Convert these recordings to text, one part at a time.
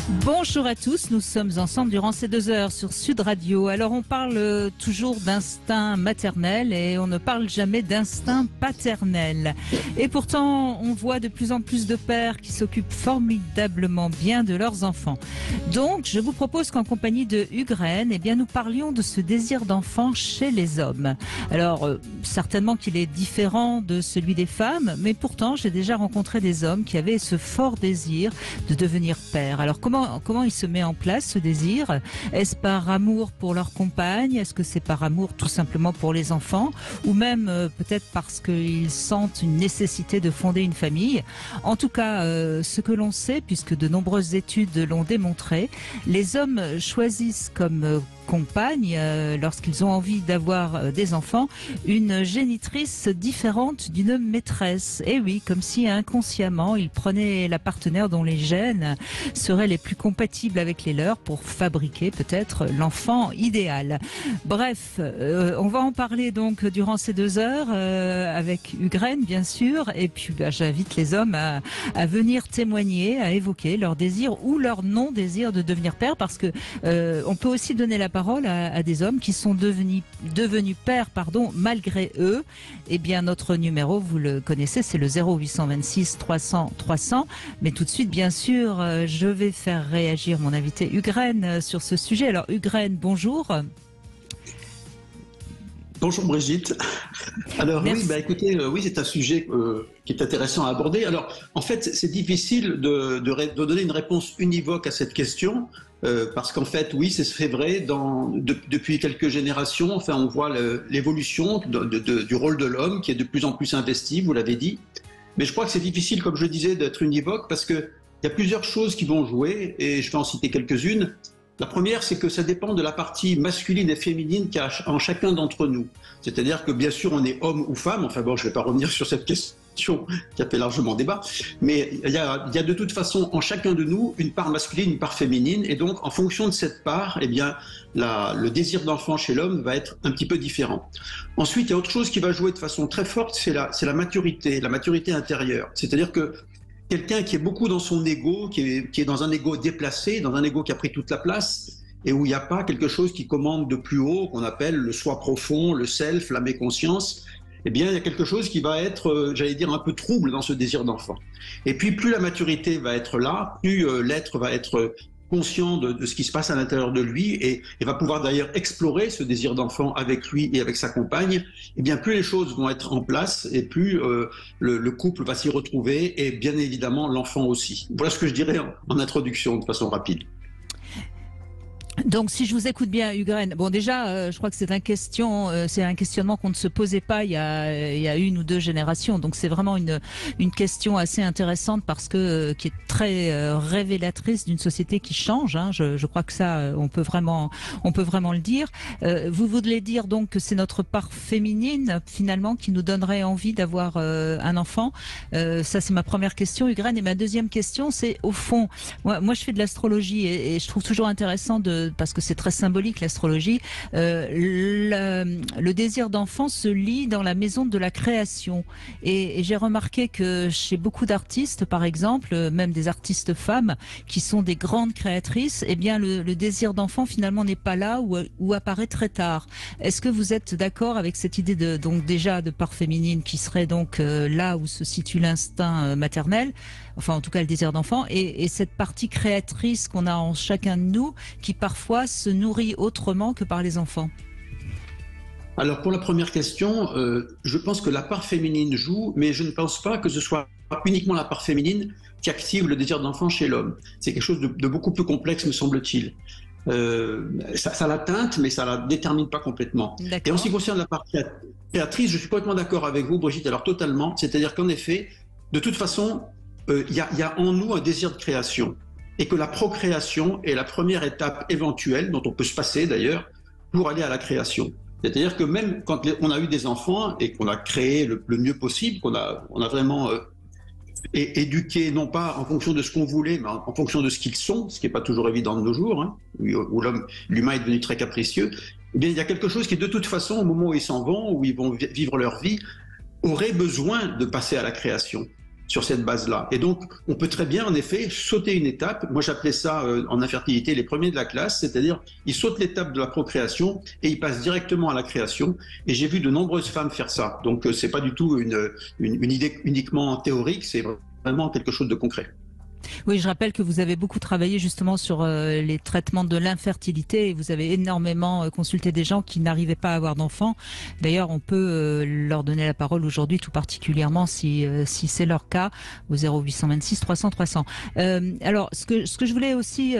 Bonjour à tous, nous sommes ensemble durant ces 2 heures sur Sud Radio. Alors on parle toujours d'instinct maternel et on ne parle jamais d'instinct paternel. Et pourtant on voit de plus en plus de pères qui s'occupent formidablement bien de leurs enfants. Donc je vous propose qu'en compagnie de Hugues Rennes, nous parlions de ce désir d'enfant chez les hommes. Alors certainement qu'il est différent de celui des femmes, mais pourtant j'ai déjà rencontré des hommes qui avaient ce fort désir de devenir père. Alors comment il se met en place ce désir? Est-ce par amour pour leur compagne? Est-ce que c'est par amour tout simplement pour les enfants? Ou même peut-être parce qu'ils sentent une nécessité de fonder une famille? En tout cas, ce que l'on sait, puisque de nombreuses études l'ont démontré, les hommes choisissent comme compagne, lorsqu'ils ont envie d'avoir des enfants, une génitrice différente d'une maîtresse. Et oui, comme si inconsciemment, ils prenaient la partenaire dont les gènes seraient les plus compatibles avec les leurs pour fabriquer peut-être l'enfant idéal. Bref, on va en parler donc durant ces 2 heures avec Hugues Rennes, bien sûr, et puis j'invite les hommes à venir témoigner, à évoquer leur désir ou leur non-désir de devenir père, parce que on peut aussi donner la parole à des hommes qui sont devenus pères, malgré eux. Eh bien, notre numéro, vous le connaissez, c'est le 0826 300 300. Mais tout de suite, bien sûr, je vais faire réagir mon invité Hugues Rennes sur ce sujet. Alors, Hugues Rennes, bonjour. Bonjour Brigitte. Alors Merci. oui, écoutez, oui, c'est un sujet qui est intéressant à aborder. Alors, en fait, c'est difficile de donner une réponse univoque à cette question, parce qu'en fait, oui, c'est vrai, depuis quelques générations, enfin, on voit l'évolution du rôle de l'homme qui est de plus en plus investi, vous l'avez dit. Mais je crois que c'est difficile, comme je disais, d'être univoque, parce qu'il y a plusieurs choses qui vont jouer, et je vais en citer quelques-unes. La première, c'est que ça dépend de la partie masculine et féminine qu'il y a en chacun d'entre nous. C'est-à-dire que bien sûr, on est homme ou femme. Enfin bon, je ne vais pas revenir sur cette question qui a fait largement débat. Mais il y a de toute façon en chacun de nous une part masculine, une part féminine. Et donc, en fonction de cette part, eh bien, le désir d'enfant chez l'homme va être un petit peu différent. Ensuite, il y a autre chose qui va jouer de façon très forte, c'est la maturité intérieure. C'est-à-dire que quelqu'un qui est beaucoup dans son ego, qui est dans un ego déplacé, dans un ego qui a pris toute la place, et où il n'y a pas quelque chose qui commande de plus haut, qu'on appelle le soi profond, le self, la méconscience, eh bien, il y a quelque chose qui va être, j'allais dire, un peu trouble dans ce désir d'enfant. Et puis, plus la maturité va être là, plus l'être va être conscient de ce qui se passe à l'intérieur de lui et va pouvoir d'ailleurs explorer ce désir d'enfant avec lui et avec sa compagne, et bien plus les choses vont être en place et plus le couple va s'y retrouver et bien évidemment l'enfant aussi. Voilà ce que je dirais en introduction de façon rapide. Donc, si je vous écoute bien, Hugues Rennes, bon déjà, je crois que c'est un questionnement qu'on ne se posait pas il y a 1 ou 2 générations. Donc, c'est vraiment une question assez intéressante parce que qui est très révélatrice d'une société qui change. Hein. Je crois que ça, on peut vraiment le dire. Vous voulez dire donc que c'est notre part féminine finalement qui nous donnerait envie d'avoir un enfant. Ça, c'est ma première question, Hugues Rennes. Et ma deuxième question, c'est au fond, moi, je fais de l'astrologie et je trouve toujours intéressant parce que c'est très symbolique l'astrologie, le désir d'enfant se lie dans la maison de la création. Et j'ai remarqué que chez beaucoup d'artistes, par exemple, même des artistes femmes qui sont des grandes créatrices, eh bien le désir d'enfant finalement n'est pas là ou apparaît très tard. Est-ce que vous êtes d'accord avec cette idée donc déjà de part féminine qui serait donc là où se situe l'instinct maternel, enfin en tout cas le désir d'enfant, et cette partie créatrice qu'on a en chacun de nous qui parfois se nourrit autrement que par les enfants? Alors pour la première question, je pense que la part féminine joue, mais je ne pense pas que ce soit uniquement la part féminine qui active le désir d'enfant chez l'homme. C'est quelque chose de beaucoup plus complexe, me semble-t-il. Ça la teinte, mais ça la détermine pas complètement. Et en ce qui concerne la part créatrice, je suis complètement d'accord avec vous, Brigitte, alors totalement. C'est-à-dire qu'en effet, de toute façon, il y a en nous un désir de création. Et que la procréation est la première étape éventuelle, dont on peut se passer d'ailleurs, pour aller à la création. C'est-à-dire que même quand on a eu des enfants et qu'on a créé le mieux possible, qu'on a vraiment éduqué, non pas en fonction de ce qu'on voulait, mais en fonction de ce qu'ils sont, ce qui n'est pas toujours évident de nos jours, hein, où l'humain est devenu très capricieux, eh bien, il y a quelque chose qui, de toute façon, au moment où ils s'en vont, où ils vont vivre leur vie, aurait besoin de passer à la création. sur cette base-là. Et donc, on peut très bien, en effet, sauter une étape. Moi, j'appelais ça en infertilité les premiers de la classe, c'est-à-dire ils sautent l'étape de la procréation et ils passent directement à la création. Et j'ai vu de nombreuses femmes faire ça. Donc, c'est pas du tout une idée uniquement théorique, c'est vraiment quelque chose de concret. Oui, je rappelle que vous avez beaucoup travaillé justement sur les traitements de l'infertilité et vous avez énormément consulté des gens qui n'arrivaient pas à avoir d'enfants. D'ailleurs, on peut leur donner la parole aujourd'hui, tout particulièrement si c'est leur cas, au 0826 300 300. Alors, ce que je voulais aussi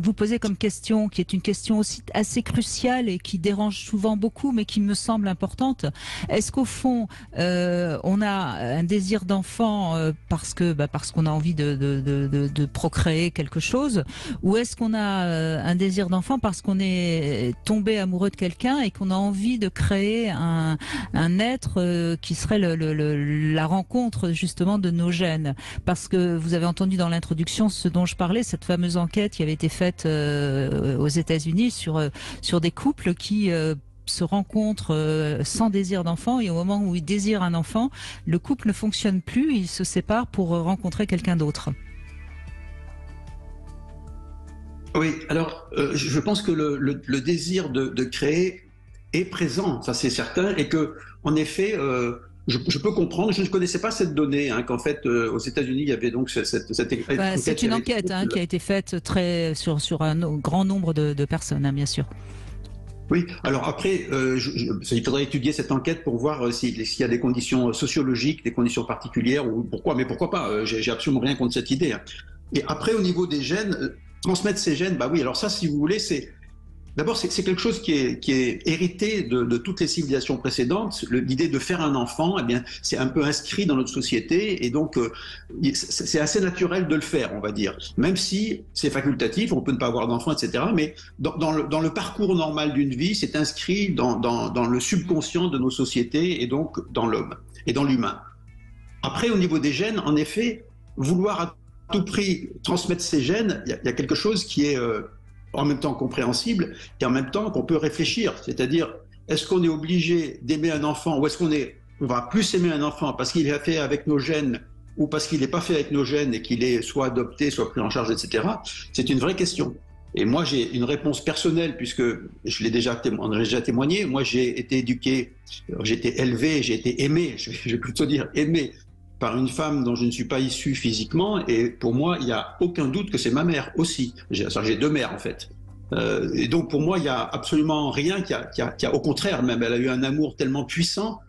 vous poser comme question, qui est une question aussi assez cruciale et qui dérange souvent beaucoup, mais qui me semble importante. Est-ce qu'au fond, on a un désir d'enfant parce qu'on a envie de procréer quelque chose, ou est-ce qu'on a un désir d'enfant parce qu'on est tombé amoureux de quelqu'un et qu'on a envie de créer un être qui serait la rencontre justement de nos gènes? Parce que vous avez entendu dans l'introduction ce dont je parlais, cette fameuse enquête qui avait été faite aux États-Unis sur des couples qui se rencontrent sans désir d'enfant, et au moment où ils désirent un enfant, le couple ne fonctionne plus, ils se séparent pour rencontrer quelqu'un d'autre. Oui, alors je pense que le désir de créer est présent, ça c'est certain, et que en effet, je peux comprendre. Je ne connaissais pas cette donnée, hein, qu'en fait aux États-Unis il y avait donc c'est une enquête qui a été faite sur un grand nombre de personnes, hein, bien sûr. Oui, alors après, il faudrait étudier cette enquête pour voir s'il y a des conditions sociologiques, des conditions particulières, ou pourquoi, mais pourquoi pas, j'ai absolument rien contre cette idée. Hein. Et après, au niveau des gènes, transmettre ces gènes, bah oui, alors ça, si vous voulez, d'abord, c'est quelque chose qui est hérité de toutes les civilisations précédentes. L'idée de faire un enfant, eh bien, c'est un peu inscrit dans notre société, et donc c'est assez naturel de le faire, on va dire. Même si c'est facultatif, on peut ne pas avoir d'enfant, etc. Mais dans le parcours normal d'une vie, c'est inscrit dans le subconscient de nos sociétés, et donc dans l'homme et dans l'humain. Après, au niveau des gènes, en effet, vouloir à tout prix transmettre ces gènes, il y a quelque chose qui est en même temps compréhensible et en même temps qu'on peut réfléchir. C'est-à-dire, est-ce qu'on est obligé d'aimer un enfant, ou est-ce on va plus aimer un enfant parce qu'il est fait avec nos gènes, ou parce qu'il n'est pas fait avec nos gènes et qu'il est soit adopté, soit pris en charge, etc. C'est une vraie question. Et moi, j'ai une réponse personnelle, puisque je l'ai déjà témoigné. Moi, j'ai été éduqué, j'ai été élevé, j'ai été aimé, je vais plutôt dire aimé, par une femme dont je ne suis pas issu physiquement, et pour moi, il n'y a aucun doute que c'est ma mère aussi. J'ai deux mères, en fait. Et donc, pour moi, il n'y a absolument rien qui a, au contraire, même, elle a eu un amour tellement puissant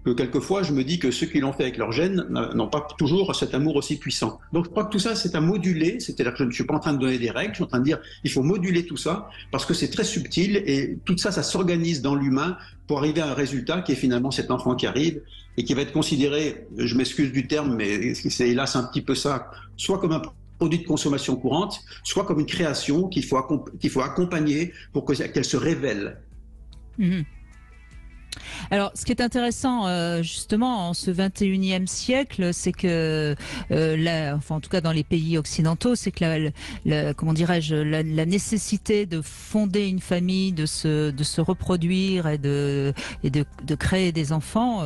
que quelquefois, je me dis que ceux qui l'ont fait avec leur gène n'ont pas toujours cet amour aussi puissant. Donc, je crois que tout ça, c'est à moduler, c'est-à-dire que je ne suis pas en train de donner des règles, je suis en train de dire il faut moduler tout ça, parce que c'est très subtil, et tout ça, ça s'organise dans l'humain pour arriver à un résultat qui est finalement cet enfant qui arrive, et qui va être considéré, je m'excuse du terme, mais c'est hélas un petit peu ça, soit comme un produit de consommation courante, soit comme une création qu'il faut accompagner pour qu'elle se révèle. Mmh. Alors, ce qui est intéressant, justement, en ce 21e siècle, c'est que, enfin, en tout cas dans les pays occidentaux, c'est que comment dirais-je, la nécessité de fonder une famille, de se reproduire et de créer des enfants,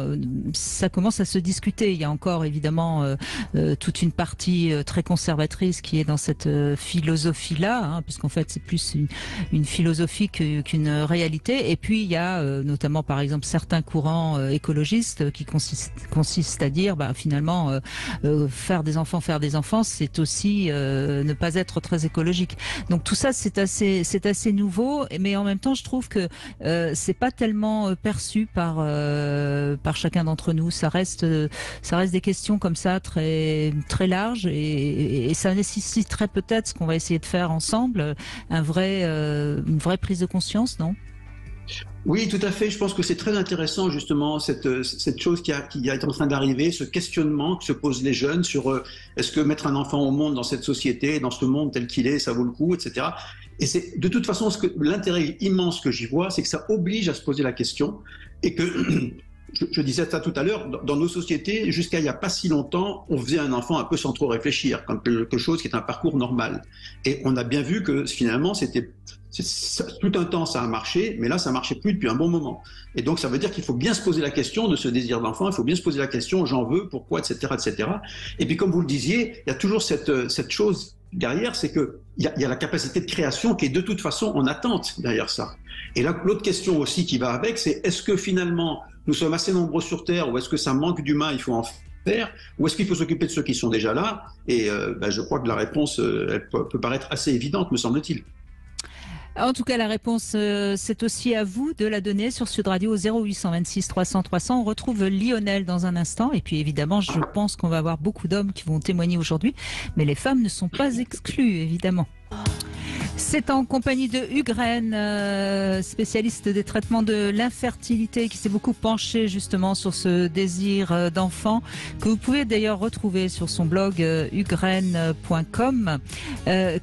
ça commence à se discuter. Il y a encore évidemment toute une partie très conservatrice qui est dans cette philosophie-là, hein, puisqu'en fait c'est plus une philosophie qu'une réalité. Et puis il y a notamment, par exemple, certains courants écologistes qui consistent à dire finalement faire des enfants, c'est aussi ne pas être très écologique. Donc tout ça c'est assez nouveau, mais en même temps je trouve que c'est pas tellement perçu par chacun d'entre nous. Ça reste des questions comme ça très très larges, et ça nécessiterait peut-être ce qu'on va essayer de faire ensemble, une vraie prise de conscience, non? Oui, tout à fait. Je pense que c'est très intéressant, justement, cette chose qui est en train d'arriver, ce questionnement que se posent les jeunes sur est-ce que mettre un enfant au monde dans cette société, dans ce monde tel qu'il est, ça vaut le coup, etc. Et c'est de toute façon l'intérêt immense que j'y vois, c'est que ça oblige à se poser la question, et que je disais ça tout à l'heure, dans nos sociétés, jusqu'à il n'y a pas si longtemps, on faisait un enfant un peu sans trop réfléchir, comme quelque chose qui est un parcours normal. Et on a bien vu que finalement, tout un temps ça a marché, mais là ça marchait plus depuis un bon moment. Et donc ça veut dire qu'il faut bien se poser la question de ce désir d'enfant, il faut bien se poser la question j'en veux, pourquoi, etc., etc. Et puis comme vous le disiez, il y a toujours cette chose derrière, c'est qu'il y a la capacité de création qui est de toute façon en attente derrière ça. Et là, l'autre question aussi qui va avec, c'est est-ce que finalement nous sommes assez nombreux sur Terre ou est-ce que ça manque d'humains, il faut en faire, ou est-ce qu'il faut s'occuper de ceux qui sont déjà là? Et je crois que la réponse elle peut paraître assez évidente, me semble-t-il. En tout cas, la réponse, c'est aussi à vous de la donner sur Sud Radio au 0826 300 300. On retrouve Lionel dans un instant. Et puis évidemment, je pense qu'on va avoir beaucoup d'hommes qui vont témoigner aujourd'hui. Mais les femmes ne sont pas exclues, évidemment. C'est en compagnie de Hugues Rennes, spécialiste des traitements de l'infertilité, qui s'est beaucoup penché justement sur ce désir d'enfant, que vous pouvez d'ailleurs retrouver sur son blog huguesrennes.com,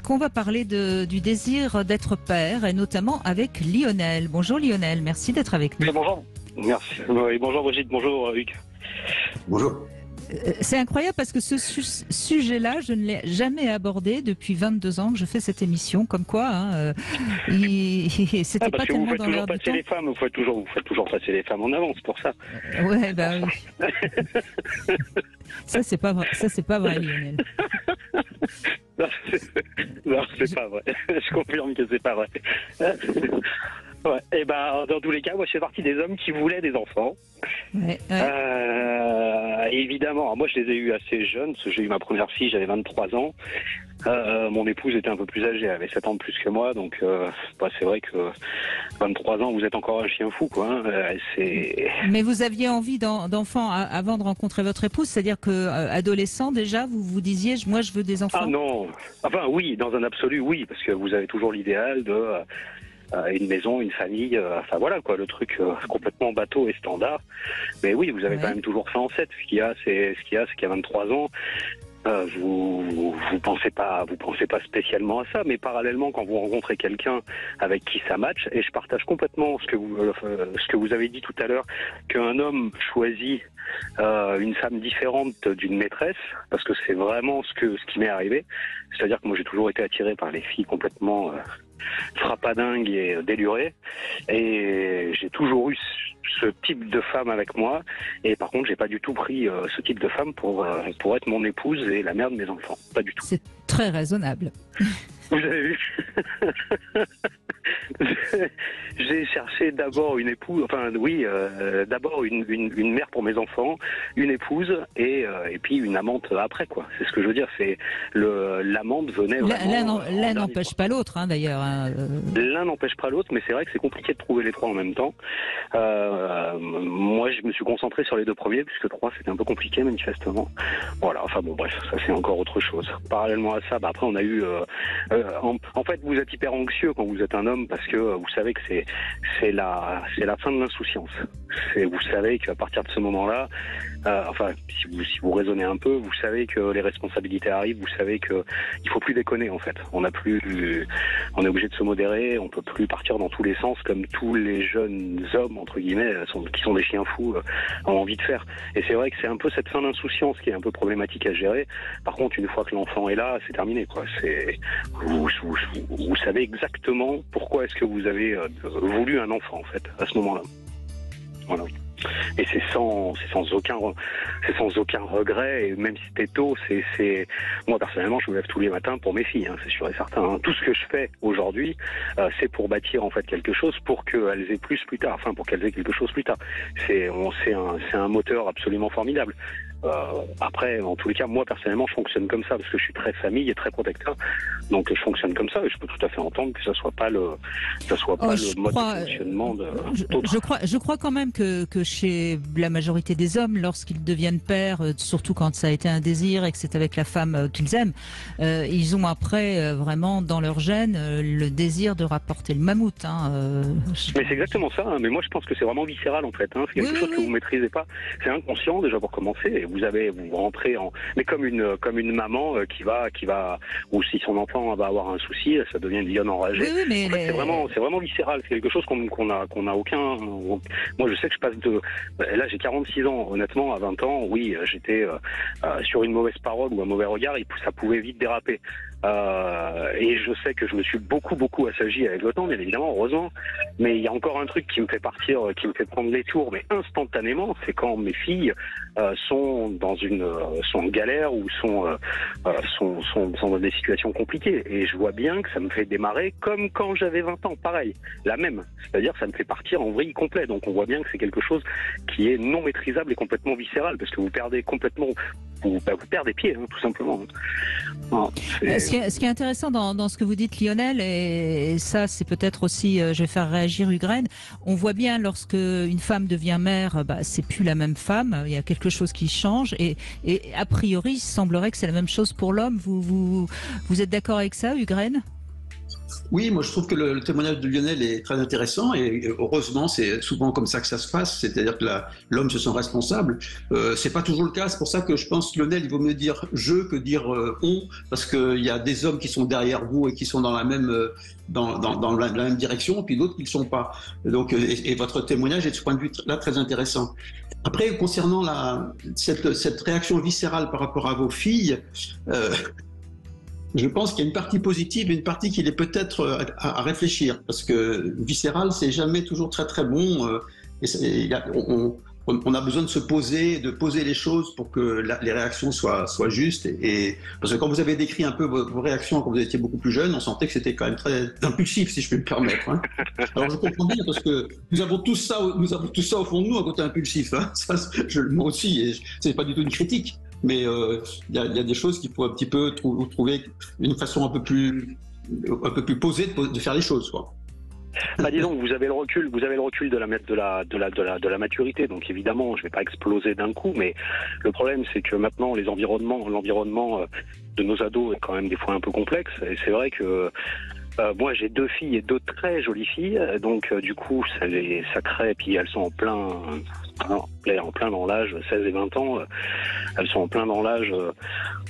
qu'on va parler du désir d'être père, et notamment avec Lionel. Bonjour Lionel, merci d'être avec nous. Oui, bonjour. Merci. Oui, bonjour Brigitte, bonjour Hugues. Bonjour. C'est incroyable parce que ce sujet-là, je ne l'ai jamais abordé depuis 22 ans que je fais cette émission. Comme quoi, c'était pas tellement dans l'air du temps. Les femmes, vous faites toujours passer les femmes en avant, c'est pour ça. Ouais, bah oui. Ça c'est pas vrai. Ça c'est pas vrai, Lionel. Non, c'est pas vrai. Je confirme que c'est pas vrai. Ouais. Et ben, dans tous les cas, moi, je fais partie des hommes qui voulaient des enfants. Ouais. Évidemment, moi, je les ai eus assez jeunes. Parce que j'ai eu ma première fille, j'avais 23 ans. Mon épouse était un peu plus âgée, elle avait 7 ans de plus que moi. Donc, c'est vrai que 23 ans, vous êtes encore un chien fou, quoi. Mais vous aviez envie d'enfants avant de rencontrer votre épouse, c'est-à-dire que adolescent déjà, vous vous disiez, moi, je veux des enfants. Ah non. Enfin, oui, dans un absolu, oui, parce que vous avez toujours l'idéal de une maison, une famille, enfin voilà quoi, le truc complètement bateau et standard. Mais oui, vous avez quand même toujours ça en tête. Ce qu'il y a, c'est qu'à 23 ans, vous pensez pas spécialement à ça, mais parallèlement, quand vous rencontrez quelqu'un avec qui ça match, et je partage complètement ce que vous avez dit tout à l'heure, qu'un homme choisit une femme différente d'une maîtresse, parce que c'est vraiment ce qui m'est arrivé. C'est-à-dire que moi j'ai toujours été attiré par les filles complètement frappadingues et délurées, et j'ai toujours eu ce type de femme avec moi, et par contre j'ai pas du tout pris ce type de femme pour être mon épouse et la mère de mes enfants, pas du tout. C'est très raisonnable. Vous avez vu? J'ai cherché d'abord une épouse, d'abord une mère pour mes enfants, une épouse et puis une amante après, quoi. C'est ce que je veux dire, c'est l'amante venait vraiment. L'un n'empêche pas l'autre, hein, d'ailleurs. L'un n'empêche pas l'autre, mais c'est vrai que c'est compliqué de trouver les trois en même temps. Moi, je me suis concentré sur les deux premiers, puisque trois, c'était un peu compliqué, manifestement. Voilà, enfin bon, bref, ça c'est encore autre chose. Parallèlement à ça, après on a eu... en fait, vous êt hyper anxieux quand vous êtes un homme, parce que vous savez que c'est la fin de l'insouciance. Vous savez qu'à partir de ce moment-là, si vous raisonnez un peu, vous savez que les responsabilités arrivent, vous savez que il faut plus déconner en fait. On est obligé de se modérer, on peut plus partir dans tous les sens comme tous les jeunes hommes entre guillemets qui sont des chiens fous ont envie de faire. Et c'est vrai que c'est un peu cette fin d'insouciance qui est un peu problématique à gérer. Par contre, une fois que l'enfant est là, c'est terminé, quoi. Vous savez exactement pourquoi est-ce que vous avez voulu un enfant en fait à ce moment-là. Voilà. Et c'est sans aucun regret, et même si c'était tôt, moi personnellement je me lève tous les matins pour mes filles, hein, c'est sûr et certain. Hein. Tout ce que je fais aujourd'hui, c'est pour bâtir en fait quelque chose pour qu'elles aient plus tard, pour qu'elles aient quelque chose plus tard. C'est un moteur absolument formidable. Après, en tous les cas, moi personnellement, je fonctionne comme ça parce que je suis très famille et très protecteur. Donc, je fonctionne comme ça et je peux tout à fait entendre que ça soit pas le mode de fonctionnement d'autres. Je crois quand même que chez la majorité des hommes, lorsqu'ils deviennent pères, surtout quand ça a été un désir et que c'est avec la femme qu'ils aiment, ils ont après vraiment dans leur gène le désir de rapporter le mammouth. Hein, Mais c'est exactement ça. Hein. Mais moi, je pense que c'est vraiment viscéral en fait. Hein. C'est quelque chose que vous maîtrisez pas. C'est inconscient déjà pour commencer. Et vous rentrez mais comme une maman qui va, ou si son enfant va avoir un souci, ça devient une lionne enragée. Oui, mais en fait, c'est vraiment viscéral. C'est quelque chose qu'on a aucun. Moi, je sais que je passe là, j'ai 46 ans. Honnêtement, à 20 ans, oui, j'étais sur une mauvaise parole ou un mauvais regard, et ça pouvait vite déraper. Et je sais que je me suis beaucoup assagi avec le temps, bien évidemment, heureusement. Mais il y a encore un truc qui me fait prendre les tours, mais instantanément, c'est quand mes filles sont en galère ou sont dans des situations compliquées. Et je vois bien que ça me fait démarrer comme quand j'avais 20 ans, pareil, la même. C'est-à-dire que ça me fait partir en vrille complet. Donc on voit bien que c'est quelque chose qui est non maîtrisable et complètement viscéral, parce que vous perdez complètement, vous perdez pied, hein, tout simplement. Non, ce qui est intéressant dans ce que vous dites, Lionel, et ça c'est peut-être aussi, je vais faire réagir Ugraine, on voit bien lorsque une femme devient mère, c'est plus la même femme, il y a quelque chose qui change, et a priori il semblerait que c'est la même chose pour l'homme. Vous êtes d'accord avec ça, Ugraine ? Oui, moi je trouve que le témoignage de Lionel est très intéressant, et heureusement c'est souvent comme ça que ça se passe, c'est-à-dire que l'homme se sent responsable. C'est pas toujours le cas, c'est pour ça que je pense, Lionel, il vaut mieux dire je que dire on, parce qu'il y a des hommes qui sont derrière vous et qui sont dans la même la même direction, puis d'autres qui ne le sont pas. Donc, et votre témoignage est de ce point de vue là très intéressant. Après, concernant cette réaction viscérale par rapport à vos filles, je pense qu'il y a une partie positive et une partie qui est peut-être à réfléchir, parce que viscéral, c'est jamais toujours très très bon. On a besoin de de poser les choses pour que les réactions soient justes. Parce que quand vous avez décrit un peu vos réactions quand vous étiez beaucoup plus jeune, on sentait que c'était quand même très impulsif, si je peux me permettre. Hein. Alors je comprends bien, parce que nous avons tous ça au fond de nous, un côté impulsif. Hein. Ça, moi aussi, et c'est pas du tout une critique. Mais il y a des choses qu'il faut un petit peu trouver une façon un peu plus posée de faire les choses, quoi. Disons que vous avez le recul de la maturité, donc évidemment je vais pas exploser d'un coup, mais le problème c'est que maintenant l'environnement de nos ados est quand même des fois un peu complexe, et c'est vrai que moi j'ai 2 filles et 2 très jolies filles, donc du coup ça crée, puis elles sont en plein dans l'âge 16 et 20 ans, elles sont en plein dans l'âge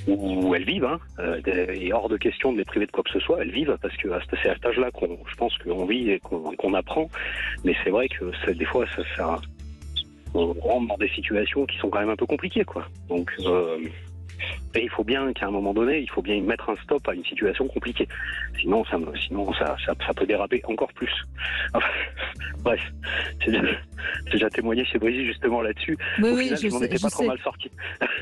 où elles vivent, hein, et hors de question de les priver de quoi que ce soit, elles vivent, parce que c'est à cet âge-là je pense qu'on vit et qu'on apprend, mais c'est vrai que des fois on rentre dans des situations qui sont quand même un peu compliquées, quoi. Donc et il faut bien qu'à un moment donné, il faut bien mettre un stop à une situation compliquée. Sinon ça peut déraper encore plus. Enfin, bref, j'ai déjà témoigné chez Brigitte justement là-dessus. Oui, je m'en étais pas trop mal sorti.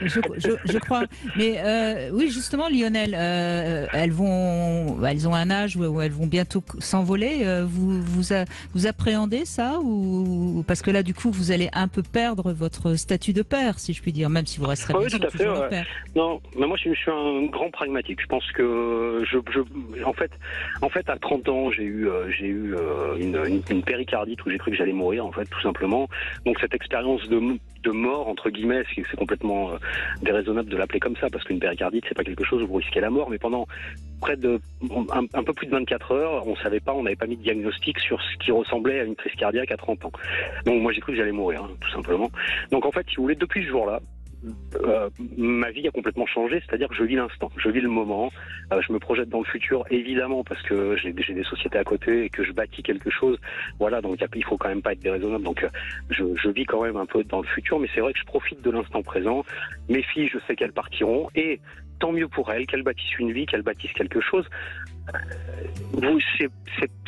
Je crois. Mais oui, justement, Lionel, elles ont un âge où elles vont bientôt s'envoler. Vous appréhendez ça, ou parce que là, du coup, vous allez un peu perdre votre statut de père, si je puis dire, même si vous resterez bien sûr toujours le père. Non, mais moi je suis un grand pragmatique. Je pense que en fait à 30 ans j'ai eu une péricardite où j'ai cru que j'allais mourir, en fait, tout simplement. Donc cette expérience de mort entre guillemets, c'est complètement déraisonnable de l'appeler comme ça, parce qu'une péricardite c'est pas quelque chose où vous risquez la mort, mais pendant près de un peu plus de 24 heures, on n'avait pas mis de diagnostic sur ce qui ressemblait à une crise cardiaque à 30 ans. Donc moi j'ai cru que j'allais mourir, hein, tout simplement. Donc en fait, si vous voulez, depuis ce jour-là, ma vie a complètement changé, c'est-à-dire que je vis l'instant, je vis le moment, je me projette dans le futur, évidemment, parce que j'ai des sociétés à côté et que je bâtis quelque chose, voilà, donc il faut quand même pas être déraisonnable, donc je vis quand même un peu dans le futur, mais c'est vrai que je profite de l'instant présent. Mes filles, je sais qu'elles partiront, et tant mieux pour elles, qu'elles bâtissent une vie, qu'elles bâtissent quelque chose.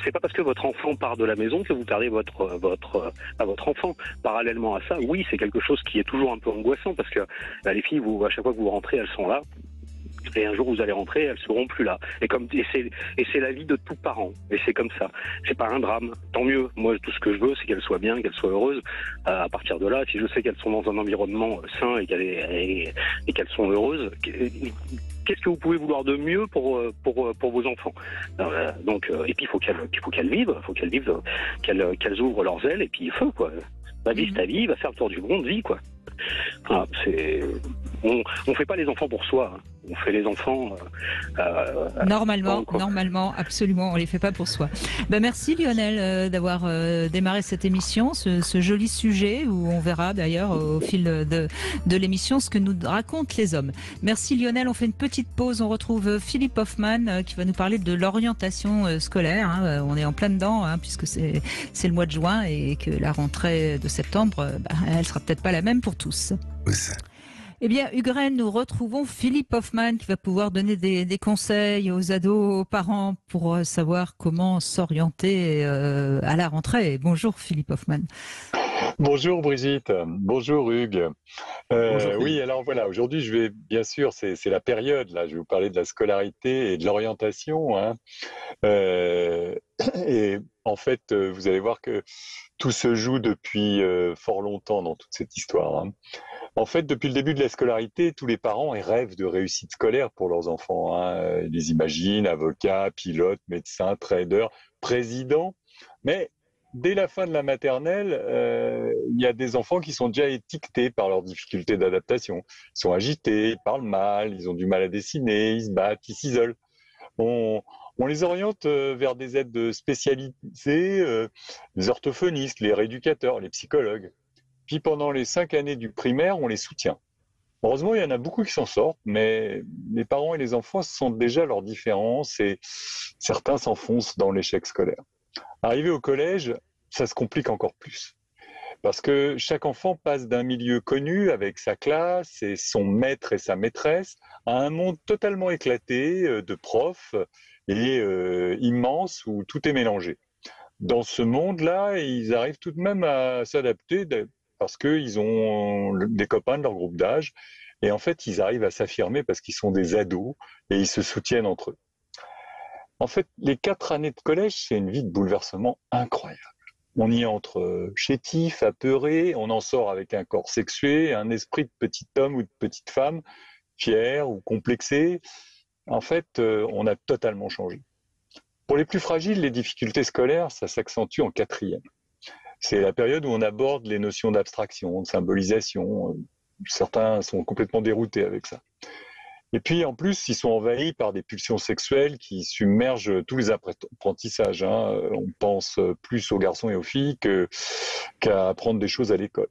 C'est pas parce que votre enfant part de la maison que vous perdez votre enfant. Parallèlement à ça, oui, c'est quelque chose qui est toujours un peu angoissant, parce que les filles, à chaque fois que vous rentrez, elles sont là. Et un jour vous allez rentrer, elles seront plus là. Et c'est la vie de tout parent. Et c'est comme ça. C'est pas un drame. Tant mieux. Moi, tout ce que je veux, c'est qu'elles soient bien, qu'elles soient heureuses. À partir de là, si je sais qu'elles sont dans un environnement sain et qu'elles sont heureuses, qu'est-ce que vous pouvez vouloir de mieux pour vos enfants? Donc, et puis il faut qu'elles vivent, qu'elles ouvrent leurs ailes, et puis feu, quoi. La vie, c'est ta vie, va faire le tour du monde, vie, quoi. Voilà, on fait pas les enfants pour soi, hein. On fait les enfants. Normalement, absolument, on les fait pas pour soi. Merci Lionel d'avoir démarré cette émission, ce joli sujet où on verra d'ailleurs au fil de l'émission ce que nous racontent les hommes. Merci Lionel, on fait une petite pause, on retrouve Philippe Hoffman qui va nous parler de l'orientation scolaire. On est en plein dedans puisque c'est le mois de juin et que la rentrée de septembre, elle sera peut-être pas la même pour tous. Oui. Eh bien, Hugues, nous retrouvons Philippe Hoffman qui va pouvoir donner des conseils aux ados, aux parents pour savoir comment s'orienter à la rentrée. Bonjour Philippe Hoffman. Bonjour Brigitte, bonjour Hugues. Bonjour. Oui, alors voilà, aujourd'hui je vais, bien sûr, c'est la période, là, je vais vous parler de la scolarité et de l'orientation. Et en fait, vous allez voir que tout se joue depuis fort longtemps dans toute cette histoire. En fait, depuis le début de la scolarité, tous les parents rêvent de réussite scolaire pour leurs enfants. Ils les imaginent avocats, pilotes, médecins, traders, présidents. Mais dès la fin de la maternelle, il y a des enfants qui sont déjà étiquetés par leurs difficultés d'adaptation. Ils sont agités, ils parlent mal, ils ont du mal à dessiner, ils se battent, ils s'isolent. On les oriente vers des aides spécialisées, les orthophonistes, les rééducateurs, les psychologues. Puis pendant les 5 années du primaire, on les soutient. Heureusement, il y en a beaucoup qui s'en sortent, mais les parents et les enfants sentent déjà leurs différences et certains s'enfoncent dans l'échec scolaire. Arrivé au collège, ça se complique encore plus. Parce que chaque enfant passe d'un milieu connu avec sa classe et son maître et sa maîtresse à un monde totalement éclaté de profs et immense où tout est mélangé. Dans ce monde-là, ils arrivent tout de même à s'adapter parce qu'ils ont des copains de leur groupe d'âge et en fait, ils arrivent à s'affirmer parce qu'ils sont des ados et ils se soutiennent entre eux. En fait, les 4 années de collège, c'est une vie de bouleversement incroyable. On y entre chétif, apeuré, on en sort avec un corps sexué, un esprit de petit homme ou de petite femme, fier ou complexé. En fait, on a totalement changé. Pour les plus fragiles, les difficultés scolaires, ça s'accentue en 4e. C'est la période où on aborde les notions d'abstraction, de symbolisation. Certains sont complètement déroutés avec ça. Et puis, en plus, ils sont envahis par des pulsions sexuelles qui submergent tous les apprentissages. On pense plus aux garçons et aux filles qu'à apprendre des choses à l'école.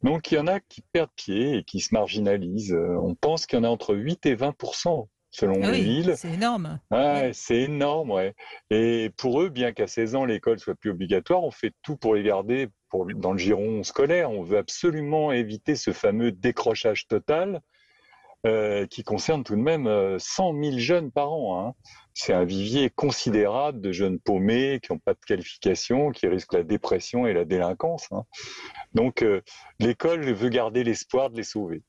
Donc, il y en a qui perdent pied et qui se marginalisent. On pense qu'il y en a entre 8 et 20% selon les villes. C'est énorme. Ouais, c'est énorme, ouais. Et pour eux, bien qu'à 16 ans, l'école soit plus obligatoire, on fait tout pour les garder dans le giron scolaire. On veut absolument éviter ce fameux décrochage total qui concerne tout de même 100 000 jeunes par an. C'est un vivier considérable de jeunes paumés qui n'ont pas de qualification, qui risquent la dépression et la délinquance. Donc, l'école veut garder l'espoir de les sauver.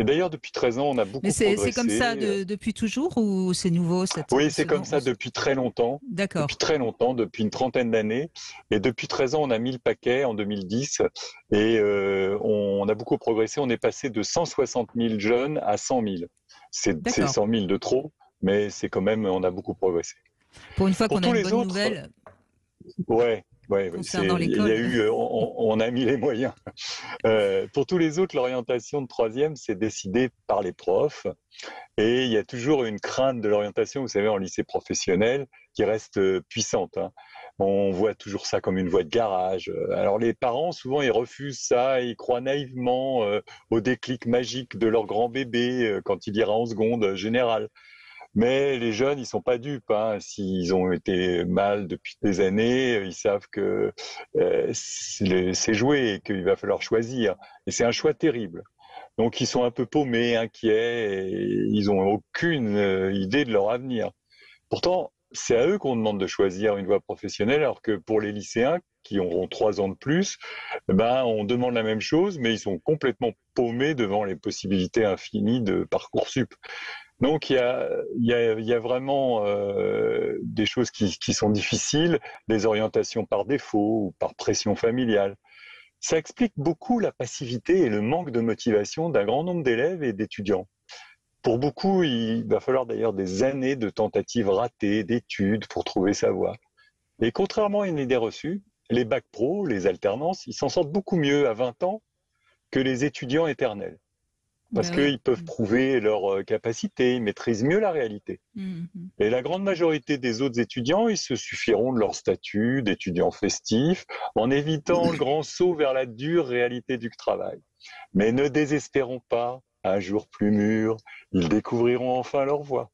Et d'ailleurs, depuis 13 ans, on a beaucoup progressé. Mais c'est comme ça depuis toujours ou c'est nouveau Oui, c'est comme ça depuis très longtemps. D'accord. Depuis très longtemps, depuis une trentaine d'années. Et depuis 13 ans, on a mis le paquet en 2010. Et on a beaucoup progressé. On est passé de 160 000 jeunes à 100 000. C'est 100 000 de trop, mais c'est quand même, on a beaucoup progressé. Pour une fois qu'on a une bonne nouvelle. Ouais. Ouais, il y a eu, on a mis les moyens. Pour tous les autres, l'orientation de 3e, c'est décidé par les profs. Et il y a toujours une crainte de l'orientation, vous savez, en lycée professionnel, qui reste puissante. On voit toujours ça comme une voie de garage. Alors les parents, souvent, ils refusent ça, ils croient naïvement au déclic magique de leur grand bébé quand il ira en seconde générale. Mais les jeunes, ils sont pas dupes. S'ils ont été mal depuis des années, ils savent que c'est joué et qu'il va falloir choisir. Et c'est un choix terrible. Donc, ils sont un peu paumés, inquiets, et ils ont aucune idée de leur avenir. Pourtant, c'est à eux qu'on demande de choisir une voie professionnelle, alors que pour les lycéens qui auront 3 ans de plus, on demande la même chose, mais ils sont complètement paumés devant les possibilités infinies de Parcoursup. Donc il y a vraiment des choses qui sont difficiles, des orientations par défaut ou par pression familiale. Ça explique beaucoup la passivité et le manque de motivation d'un grand nombre d'élèves et d'étudiants. Pour beaucoup, il va falloir d'ailleurs des années de tentatives ratées, d'études pour trouver sa voie. Et contrairement à une idée reçue, les bacs pro, les alternances, ils s'en sortent beaucoup mieux à 20 ans que les étudiants éternels. parce Ben oui. qu'ils peuvent prouver leur capacité, ils maîtrisent mieux la réalité. Mhm. Et la grande majorité des autres étudiants, ils se suffiront de leur statut d'étudiant festif en évitant le grand saut vers la dure réalité du travail. Mais ne désespérons pas, un jour plus mûrs, ils découvriront enfin leur voie.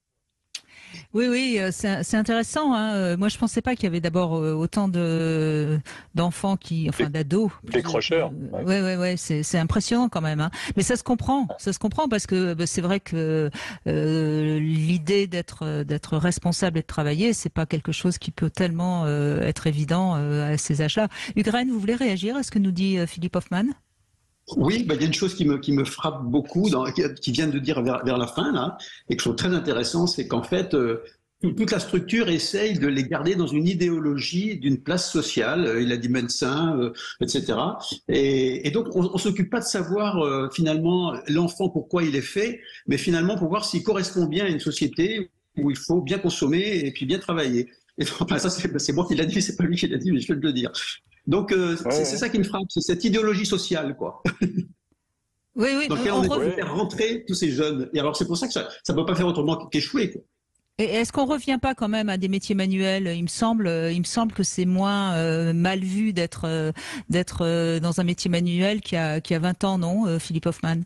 Oui, oui, c'est intéressant. Hein. Moi, je pensais pas qu'il y avait d'abord autant d'enfants enfin d'ados. Décrocheurs. Ouais. Ouais, c'est impressionnant quand même. Hein. Mais ça se comprend parce que c'est vrai que l'idée d'être responsable et de travailler, c'est pas quelque chose qui peut tellement être évident à ces âges-là. Ukraine, vous voulez réagir à ce que nous dit Philippe Hoffman? Oui, il y a une chose qui me frappe beaucoup, qui vient de dire vers la fin, là, et que je trouve très intéressant, c'est qu'en fait, toute la structure essaye de les garder dans une idéologie d'une place sociale. Il a dit médecin, etc. Et donc, on ne s'occupe pas de savoir finalement l'enfant pourquoi il est fait, mais finalement pour voir s'il correspond bien à une société où il faut bien consommer et puis bien travailler. Et enfin, ça, c'est moi qui l'a dit, c'est pas lui qui l'a dit, mais je peux le dire. Donc, c'est ça qui me frappe, c'est cette idéologie sociale, quoi, Oui, oui, dans laquelle on essaie de Ouais. faire rentrer tous ces jeunes. Et alors, c'est pour ça que ça ne peut pas faire autrement qu'échouer, quoi. Et est-ce qu'on revient pas quand même à des métiers manuels? Il me semble que c'est moins mal vu d'être dans un métier manuel qui a 20 ans, non, Philippe Hoffman?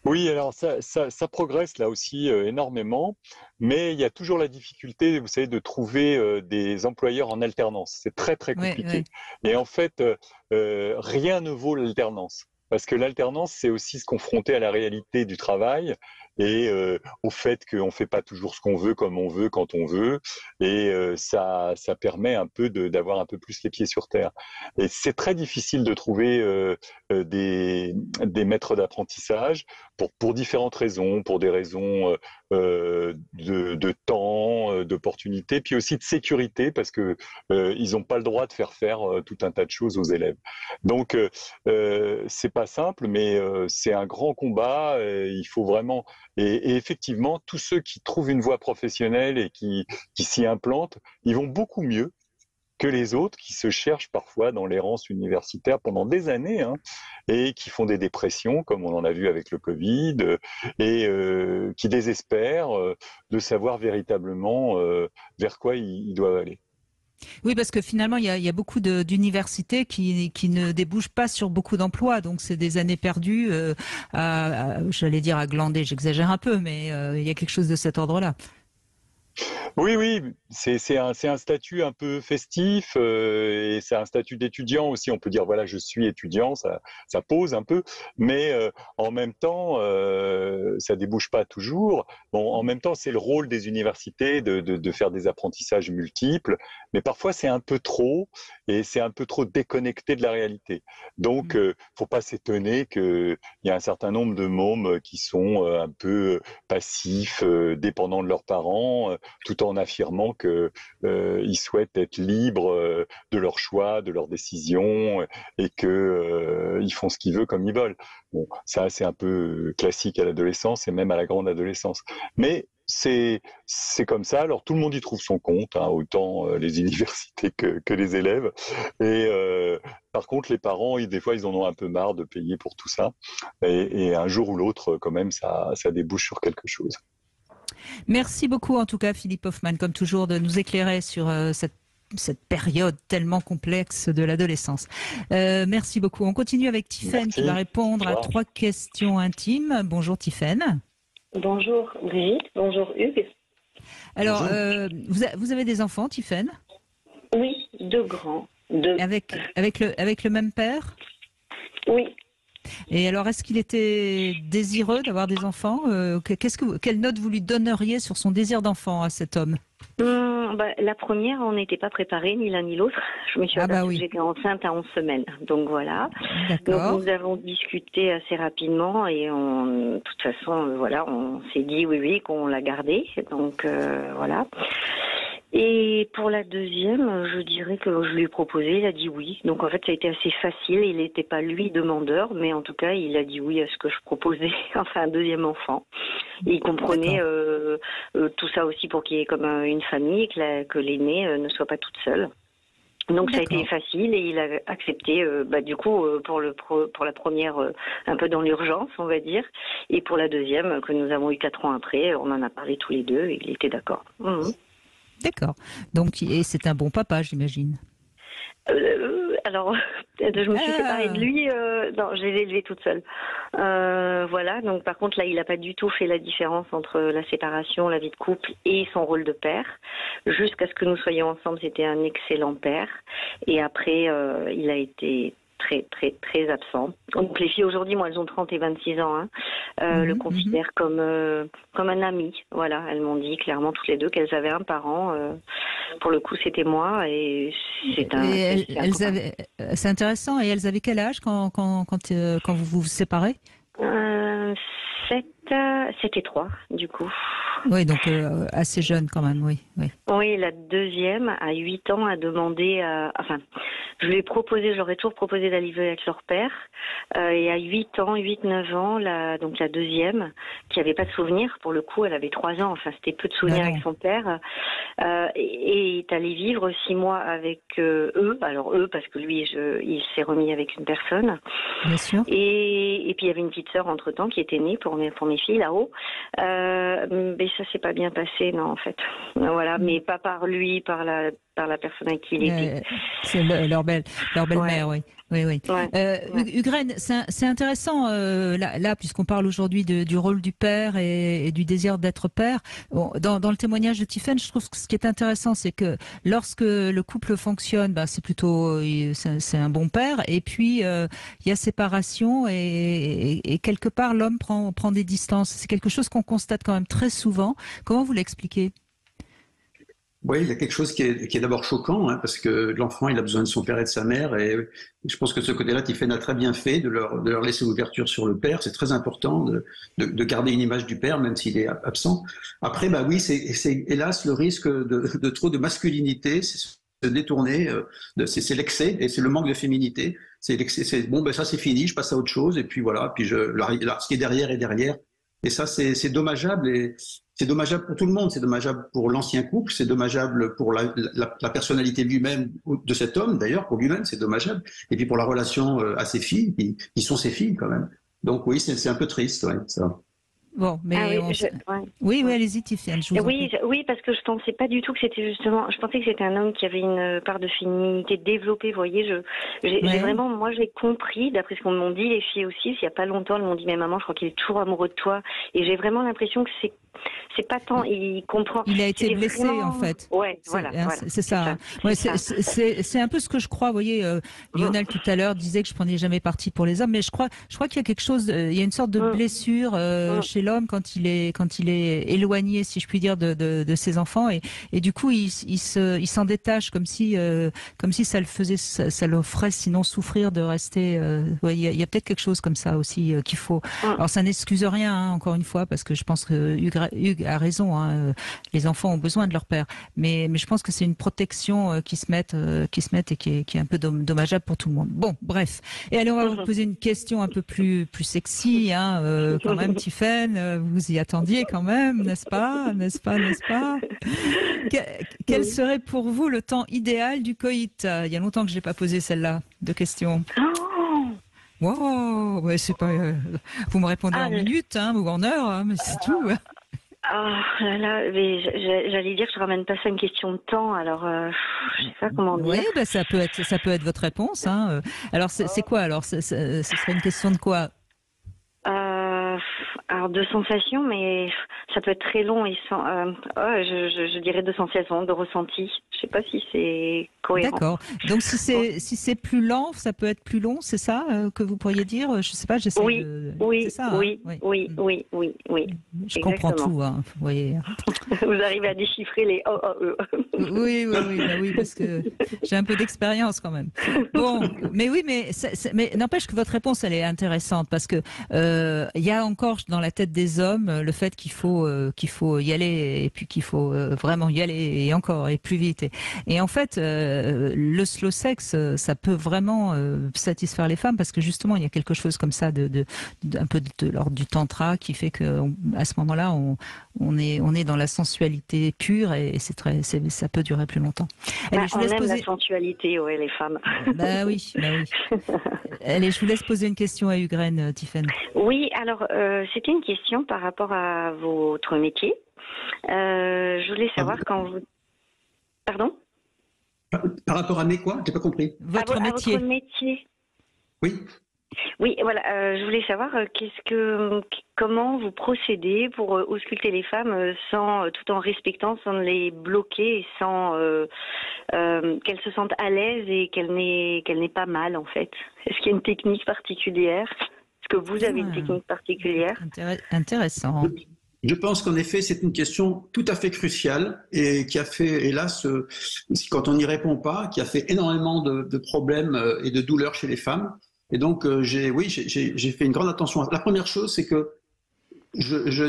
Oui, alors ça progresse là aussi énormément, mais il y a toujours la difficulté, vous savez, de trouver des employeurs en alternance. C'est très très Ouais, ouais. compliqué. Et en fait, rien ne vaut l'alternance. Parce que l'alternance, c'est aussi se confronter à la réalité du travail et au fait qu'on ne fait pas toujours ce qu'on veut, comme on veut, quand on veut. Et ça permet un peu d'avoir un peu plus les pieds sur terre. Et c'est très difficile de trouver des maîtres d'apprentissage pour différentes raisons, pour des raisons de temps, d'opportunité, puis aussi de sécurité, parce que ils n'ont pas le droit de faire tout un tas de choses aux élèves. Donc c'est pas simple, mais c'est un grand combat. Il faut vraiment et effectivement tous ceux qui trouvent une voie professionnelle et qui s'y implantent, ils vont beaucoup mieux que les autres qui se cherchent parfois dans l'errance universitaire pendant des années et qui font des dépressions, comme on en a vu avec le Covid, et qui désespèrent de savoir véritablement vers quoi ils doivent aller. Oui, parce que finalement, il y a beaucoup d'universités qui ne débouchent pas sur beaucoup d'emplois. Donc, c'est des années perdues j'allais dire à glander, j'exagère un peu, mais il y a quelque chose de cet ordre-là. Oui, oui, c'est un statut un peu festif et c'est un statut d'étudiant aussi. On peut dire voilà, je suis étudiant, ça pose un peu, mais en même temps, ça débouche pas toujours. Bon, en même temps, c'est le rôle des universités de faire des apprentissages multiples, mais parfois c'est un peu trop et c'est un peu trop déconnecté de la réalité. Donc, faut pas s'étonner qu'il y a un certain nombre de mômes qui sont un peu passifs, dépendants de leurs parents, tout en affirmant qu'ils souhaitent être libres de leurs choix, de leurs décisions, et qu'ils font ce qu'ils veulent comme ils veulent. Bon, ça c'est un peu classique à l'adolescence et même à la grande adolescence. Mais c'est comme ça. Alors tout le monde y trouve son compte, autant les universités que les élèves. Et par contre, les parents, des fois, ils en ont un peu marre de payer pour tout ça. Et un jour ou l'autre, quand même, ça débouche sur quelque chose. Merci beaucoup, en tout cas, Philippe Hoffman, comme toujours, de nous éclairer sur cette période tellement complexe de l'adolescence. Merci beaucoup. On continue avec Tiffaine qui va répondre à 3 questions intimes. Bonjour Tiffaine. Bonjour Brigitte, bonjour Hugues. Alors, vous avez des enfants, Tiffaine? Oui, 2 grands. 2. Avec le même père? Oui. Et alors, est-ce qu'il était désireux d'avoir des enfants? Quelle note vous lui donneriez sur son désir d'enfant à cet homme? La première, on n'était pas préparés, ni l'un ni l'autre. Je me suis aperçue que j'étais enceinte à 11 semaines. Donc voilà. Donc nous avons discuté assez rapidement et de toute façon, voilà, on s'est dit oui, qu'on l'a gardé. Donc voilà. Et pour la deuxième, je dirais que je lui ai proposé, il a dit oui. Donc en fait, ça a été assez facile. Il n'était pas lui demandeur, mais en tout cas, il a dit oui à ce que je proposais, enfin un deuxième enfant. Et il comprenait tout ça aussi pour qu'il y ait comme une famille, que l'aînée ne soit pas toute seule. Donc ça a été facile et il a accepté du coup pour la première un peu dans l'urgence on va dire, et pour la deuxième que nous avons eu 4 ans après, on en a parlé tous les deux et il était d'accord. D'accord. Donc et c'est un bon papa, j'imagine. Alors, je me suis séparée de lui. Non, je l'ai élevé toute seule. Voilà. Donc, par contre, là, il n'a pas du tout fait la différence entre la séparation, la vie de couple et son rôle de père. Jusqu'à ce que nous soyons ensemble, c'était un excellent père. Et après, il a été très, très, très absent. Donc, les filles aujourd'hui, moi, elles ont 30 et 26 ans. Le considèrent comme un ami. Voilà. Elles m'ont dit clairement toutes les deux qu'elles avaient un parent. Pour le coup, c'était moi et c'est intéressant. Et elles avaient quel âge quand vous vous séparez? 7 et 3, du coup. Oui, donc assez jeune quand même, oui. Oui, la deuxième, à 8 ans, a demandé... je lui ai proposé, je leur ai toujours proposé d'aller avec leur père. Et à 8-9 ans, donc la deuxième, qui n'avait pas de souvenirs, pour le coup, elle avait 3 ans, enfin c'était peu de souvenirs avec son père, et est allée vivre 6 mois avec eux. Alors eux, parce que lui, il s'est remis avec une personne. Bien sûr. Et puis il y avait une petite sœur entre-temps qui était née pour mes filles là-haut. Mais ça s'est pas bien passé, non, en fait. Voilà, mais pas par lui, par la personne avec qui il était. C'est leur belle-mère, oui. Oui. Hugues, c'est intéressant, là puisqu'on parle aujourd'hui du rôle du père et du désir d'être père. Bon, dans le témoignage de Tiffaine, je trouve que ce qui est intéressant, c'est que lorsque le couple fonctionne, c'est plutôt c'est un bon père. Et puis il y a séparation et quelque part l'homme prend des distances. C'est quelque chose qu'on constate quand même très souvent. Comment vous l'expliquez? Oui, il y a quelque chose qui est d'abord choquant, parce que l'enfant, il a besoin de son père et de sa mère, et je pense que de ce côté-là, Tiffaine a très bien fait de leur laisser l'ouverture sur le père. C'est très important de garder une image du père, même s'il est absent. Après, oui, c'est hélas le risque de trop de masculinité, c'est se détourner, c'est l'excès, et c'est le manque de féminité. C'est l'excès, ça c'est fini, je passe à autre chose, et puis voilà, puis ce qui est derrière est derrière. Et ça, c'est dommageable, et c'est dommageable pour tout le monde. C'est dommageable pour l'ancien couple, c'est dommageable pour la personnalité lui-même de cet homme, d'ailleurs, pour lui-même, c'est dommageable. Et puis pour la relation à ses filles, qui sont ses filles quand même. Donc oui, c'est un peu triste, ça. Bon, mais oui, allez-y, Tiffaine. Oui, parce que je pensais pas du tout que c'était justement. Je pensais que c'était un homme qui avait une part de féminité développée. Vous voyez, j'ai vraiment, moi, j'ai compris, d'après ce qu'on m'ont dit, les filles aussi. Il y a pas longtemps, elles m'ont dit, mais maman, je crois qu'il est toujours amoureux de toi. Et j'ai vraiment l'impression que c'est pas tant. Il comprend. Il a été blessé, vraiment... en fait. Ouais, voilà. C'est ça. C'est un peu ce que je crois. Vous voyez, Lionel tout à l'heure disait que je prenais jamais parti pour les hommes, mais je crois qu'il y a quelque chose. Il y a une sorte de blessure chez l'homme quand il est éloigné, si je puis dire, de ses enfants, et du coup il s'en détache comme si ça le ferait sinon souffrir de rester. Il y a peut-être quelque chose comme ça aussi qu'il faut. Alors ça n'excuse rien, encore une fois, parce que je pense que Hugues a raison. Les enfants ont besoin de leur père, mais je pense que c'est une protection qui se met et qui est un peu dommageable pour tout le monde. Bon, bref. Et alors on va vous poser une question un peu plus sexy, quand même, Tiffaine. Vous y attendiez quand même, n'est-ce pas? Quel serait pour vous le temps idéal du coït? Il y a longtemps que je n'ai pas posé celle-là de question. Wow, c'est pas. Vous me répondez en minutes ou en heures, mais c'est tout. Mais j'allais dire que je ramène pas ça une question de temps, alors je sais pas comment dire. Oui, ça peut être votre réponse. Alors c'est quoi alors? Ce serait une question de quoi? Alors de sensations, mais ça peut être très long et je dirais de sensations, de ressenti. Je sais pas si c'est cohérent. D'accord. Donc si c'est plus lent, ça peut être plus long, c'est ça que vous pourriez dire? Je sais pas, j'essaie de. Oui, c'est ça, oui. Je comprends tout, vous voyez. Vous arrivez à déchiffrer les Oui, parce que j'ai un peu d'expérience quand même. Bon, mais n'empêche que votre réponse elle est intéressante parce que il y a encore dans dans la tête des hommes le fait qu'il faut y aller et puis qu'il faut vraiment y aller et encore et plus vite. Et en fait, le slow sex, ça peut vraiment satisfaire les femmes parce que justement, il y a quelque chose comme ça un peu de l'ordre du tantra qui fait que à ce moment-là, on est dans la sensualité pure et ça peut durer plus longtemps. Allez, on aime la sensualité, ouais, les femmes. Bah oui. Allez, je vous laisse poser une question à Ugraine, Tiffaine. Oui, alors c'était une question par rapport à votre métier. Je voulais savoir quand vous... Pardon ? Par rapport à mes quoi ? J'ai pas compris. Votre métier. Oui. Oui, voilà. Je voulais savoir comment vous procédez pour ausculter les femmes tout en respectant, sans les bloquer, et sans qu'elles se sentent à l'aise et qu'elles n'aient pas mal en fait. Est-ce qu'il y a une technique particulière ? Est-ce que vous avez une technique particulière ? Intéressant. Je pense qu'en effet, c'est une question tout à fait cruciale et qui a fait, hélas, quand on n'y répond pas, qui a fait énormément de problèmes et de douleurs chez les femmes. Et donc, j'ai fait une grande attention. La première chose, c'est que je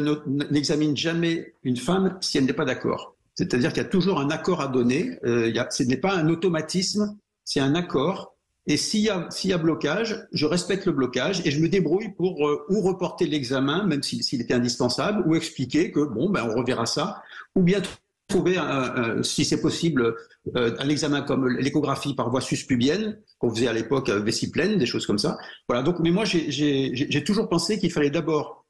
n'examine jamais une femme si elle n'est pas d'accord. C'est-à-dire qu'il y a toujours un accord à donner. Ce n'est pas un automatisme, c'est un accord. Et s'il y a blocage, je respecte le blocage et je me débrouille pour ou reporter l'examen, même s'il était indispensable, ou expliquer que on reverra ça, ou bien trouver, si c'est possible, un examen comme l'échographie par voie suspubienne, qu'on faisait à l'époque vessie pleine, des choses comme ça. Voilà. Donc, mais moi, j'ai toujours pensé qu'il fallait d'abord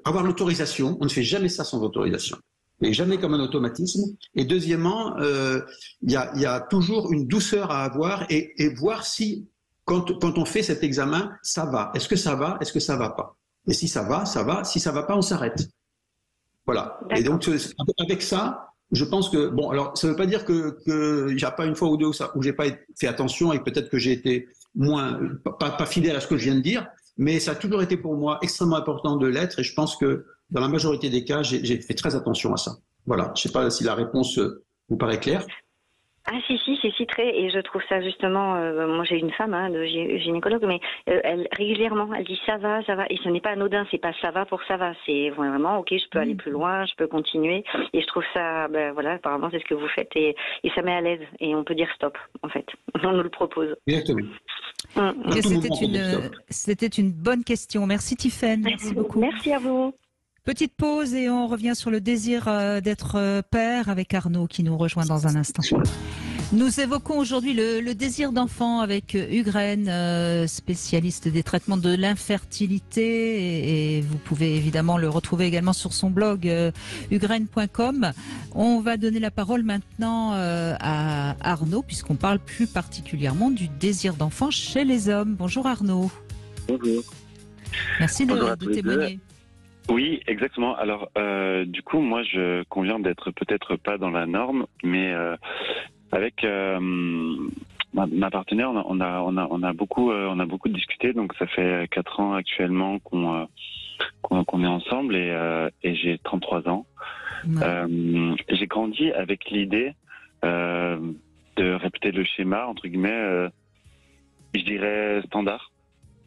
avoir l'autorisation. On ne fait jamais ça sans autorisation. Et jamais comme un automatisme. Et deuxièmement, il y a toujours une douceur à avoir et voir si, quand on fait cet examen, ça va. Est-ce que ça va ? Est-ce que ça va pas ? Et si ça va, ça va. Si ça va pas, on s'arrête. Voilà. D'accord. Et donc, avec ça, je pense que, alors, ça veut pas dire que il n'y a pas une fois ou deux où j'ai pas fait attention et peut-être que j'ai été pas fidèle à ce que je viens de dire, mais ça a toujours été pour moi extrêmement important de l'être et je pense que dans la majorité des cas, j'ai fait très attention à ça. Voilà, je ne sais pas si la réponse vous paraît claire. Ah si, très. Et je trouve ça justement, moi j'ai une femme de gynécologue, mais elle régulièrement, elle dit ça va. Et ce n'est pas anodin, c'est pas ça va pour ça va. C'est vraiment, ok, je peux aller plus loin, je peux continuer. Et je trouve ça, voilà, apparemment c'est ce que vous faites et ça met à l'aise. Et on peut dire stop, en fait. On nous le propose. Exactement. C'était une bonne question. Merci Tiffaine, merci beaucoup. Merci à vous. Petite pause et on revient sur le désir d'être père avec Arnaud qui nous rejoint dans un instant. Nous évoquons aujourd'hui le désir d'enfant avec Ugraine, spécialiste des traitements de l'infertilité et vous pouvez évidemment le retrouver également sur son blog ugraine.com. On va donner la parole maintenant à Arnaud puisqu'on parle plus particulièrement du désir d'enfant chez les hommes. Bonjour Arnaud. Bonjour. Merci de témoigner. Oui, exactement. Alors, du coup, moi, je conviens d'être peut-être pas dans la norme, mais avec ma partenaire, on a beaucoup discuté. Donc, ça fait 4 ans actuellement qu'on est ensemble et j'ai 33 ans. Ouais. J'ai grandi avec l'idée de répéter le schéma entre guillemets, je dirais standard,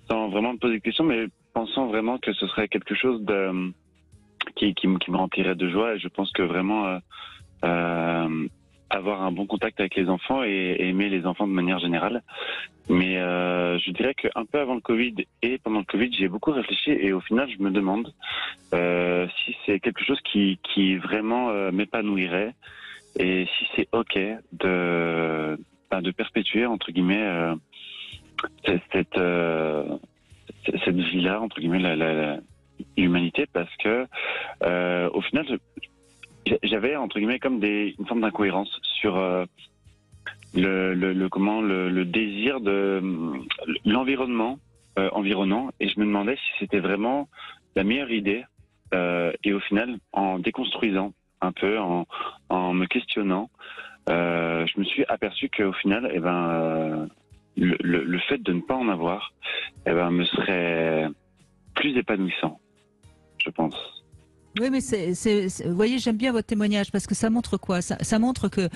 sans vraiment me poser de questions, mais pensant vraiment que ce serait quelque chose qui me remplirait de joie. Et je pense que vraiment avoir un bon contact avec les enfants et aimer les enfants de manière générale. Mais je dirais qu'un peu avant le Covid et pendant le Covid, j'ai beaucoup réfléchi et au final, je me demande si c'est quelque chose qui vraiment m'épanouirait et si c'est OK de perpétuer, entre guillemets, cette vie-là, entre guillemets, l'humanité, parce que au final, j'avais, entre guillemets, comme une forme d'incohérence sur le désir de l'environnement environnant, et je me demandais si c'était vraiment la meilleure idée, et au final, en déconstruisant un peu, en me questionnant, je me suis aperçu qu'au final, le fait de ne pas en avoir, me serait plus épanouissant, je pense. Oui, mais vous voyez, j'aime bien votre témoignage parce que ça montre quoi ? Ça montre que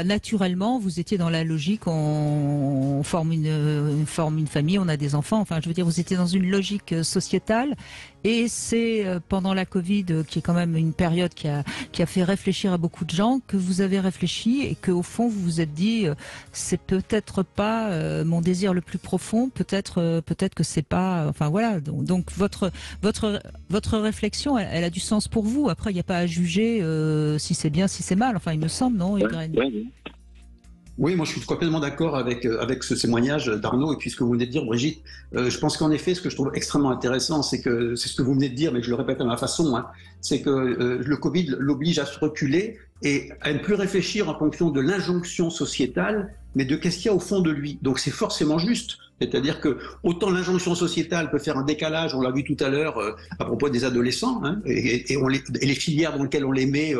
naturellement, vous étiez dans la logique, on forme une famille, on a des enfants. Enfin, je veux dire, vous étiez dans une logique sociétale Et c'est pendant la Covid, qui est quand même une période qui a fait réfléchir à beaucoup de gens, que vous avez réfléchi et qu'au fond vous vous êtes dit c'est peut-être pas mon désir le plus profond, peut-être que c'est pas, enfin voilà. Donc votre réflexion, elle a du sens pour vous. Après, il n'y a pas à juger si c'est bien, si c'est mal. Enfin, il me semble, non, Yves-Graine? Oui, moi je suis complètement d'accord avec ce témoignage d'Arnaud et puis ce que vous venez de dire, Brigitte. Je pense qu'en effet, ce que je trouve extrêmement intéressant, c'est ce que vous venez de dire, mais je le répète à ma façon, hein, c'est que le Covid l'oblige à se reculer et à ne plus réfléchir en fonction de l'injonction sociétale, mais de qu'est-ce qu'il y a au fond de lui. Donc c'est forcément juste. C'est-à-dire que autant l'injonction sociétale peut faire un décalage, on l'a vu tout à l'heure à propos des adolescents, hein, et les filières dans lesquelles on les met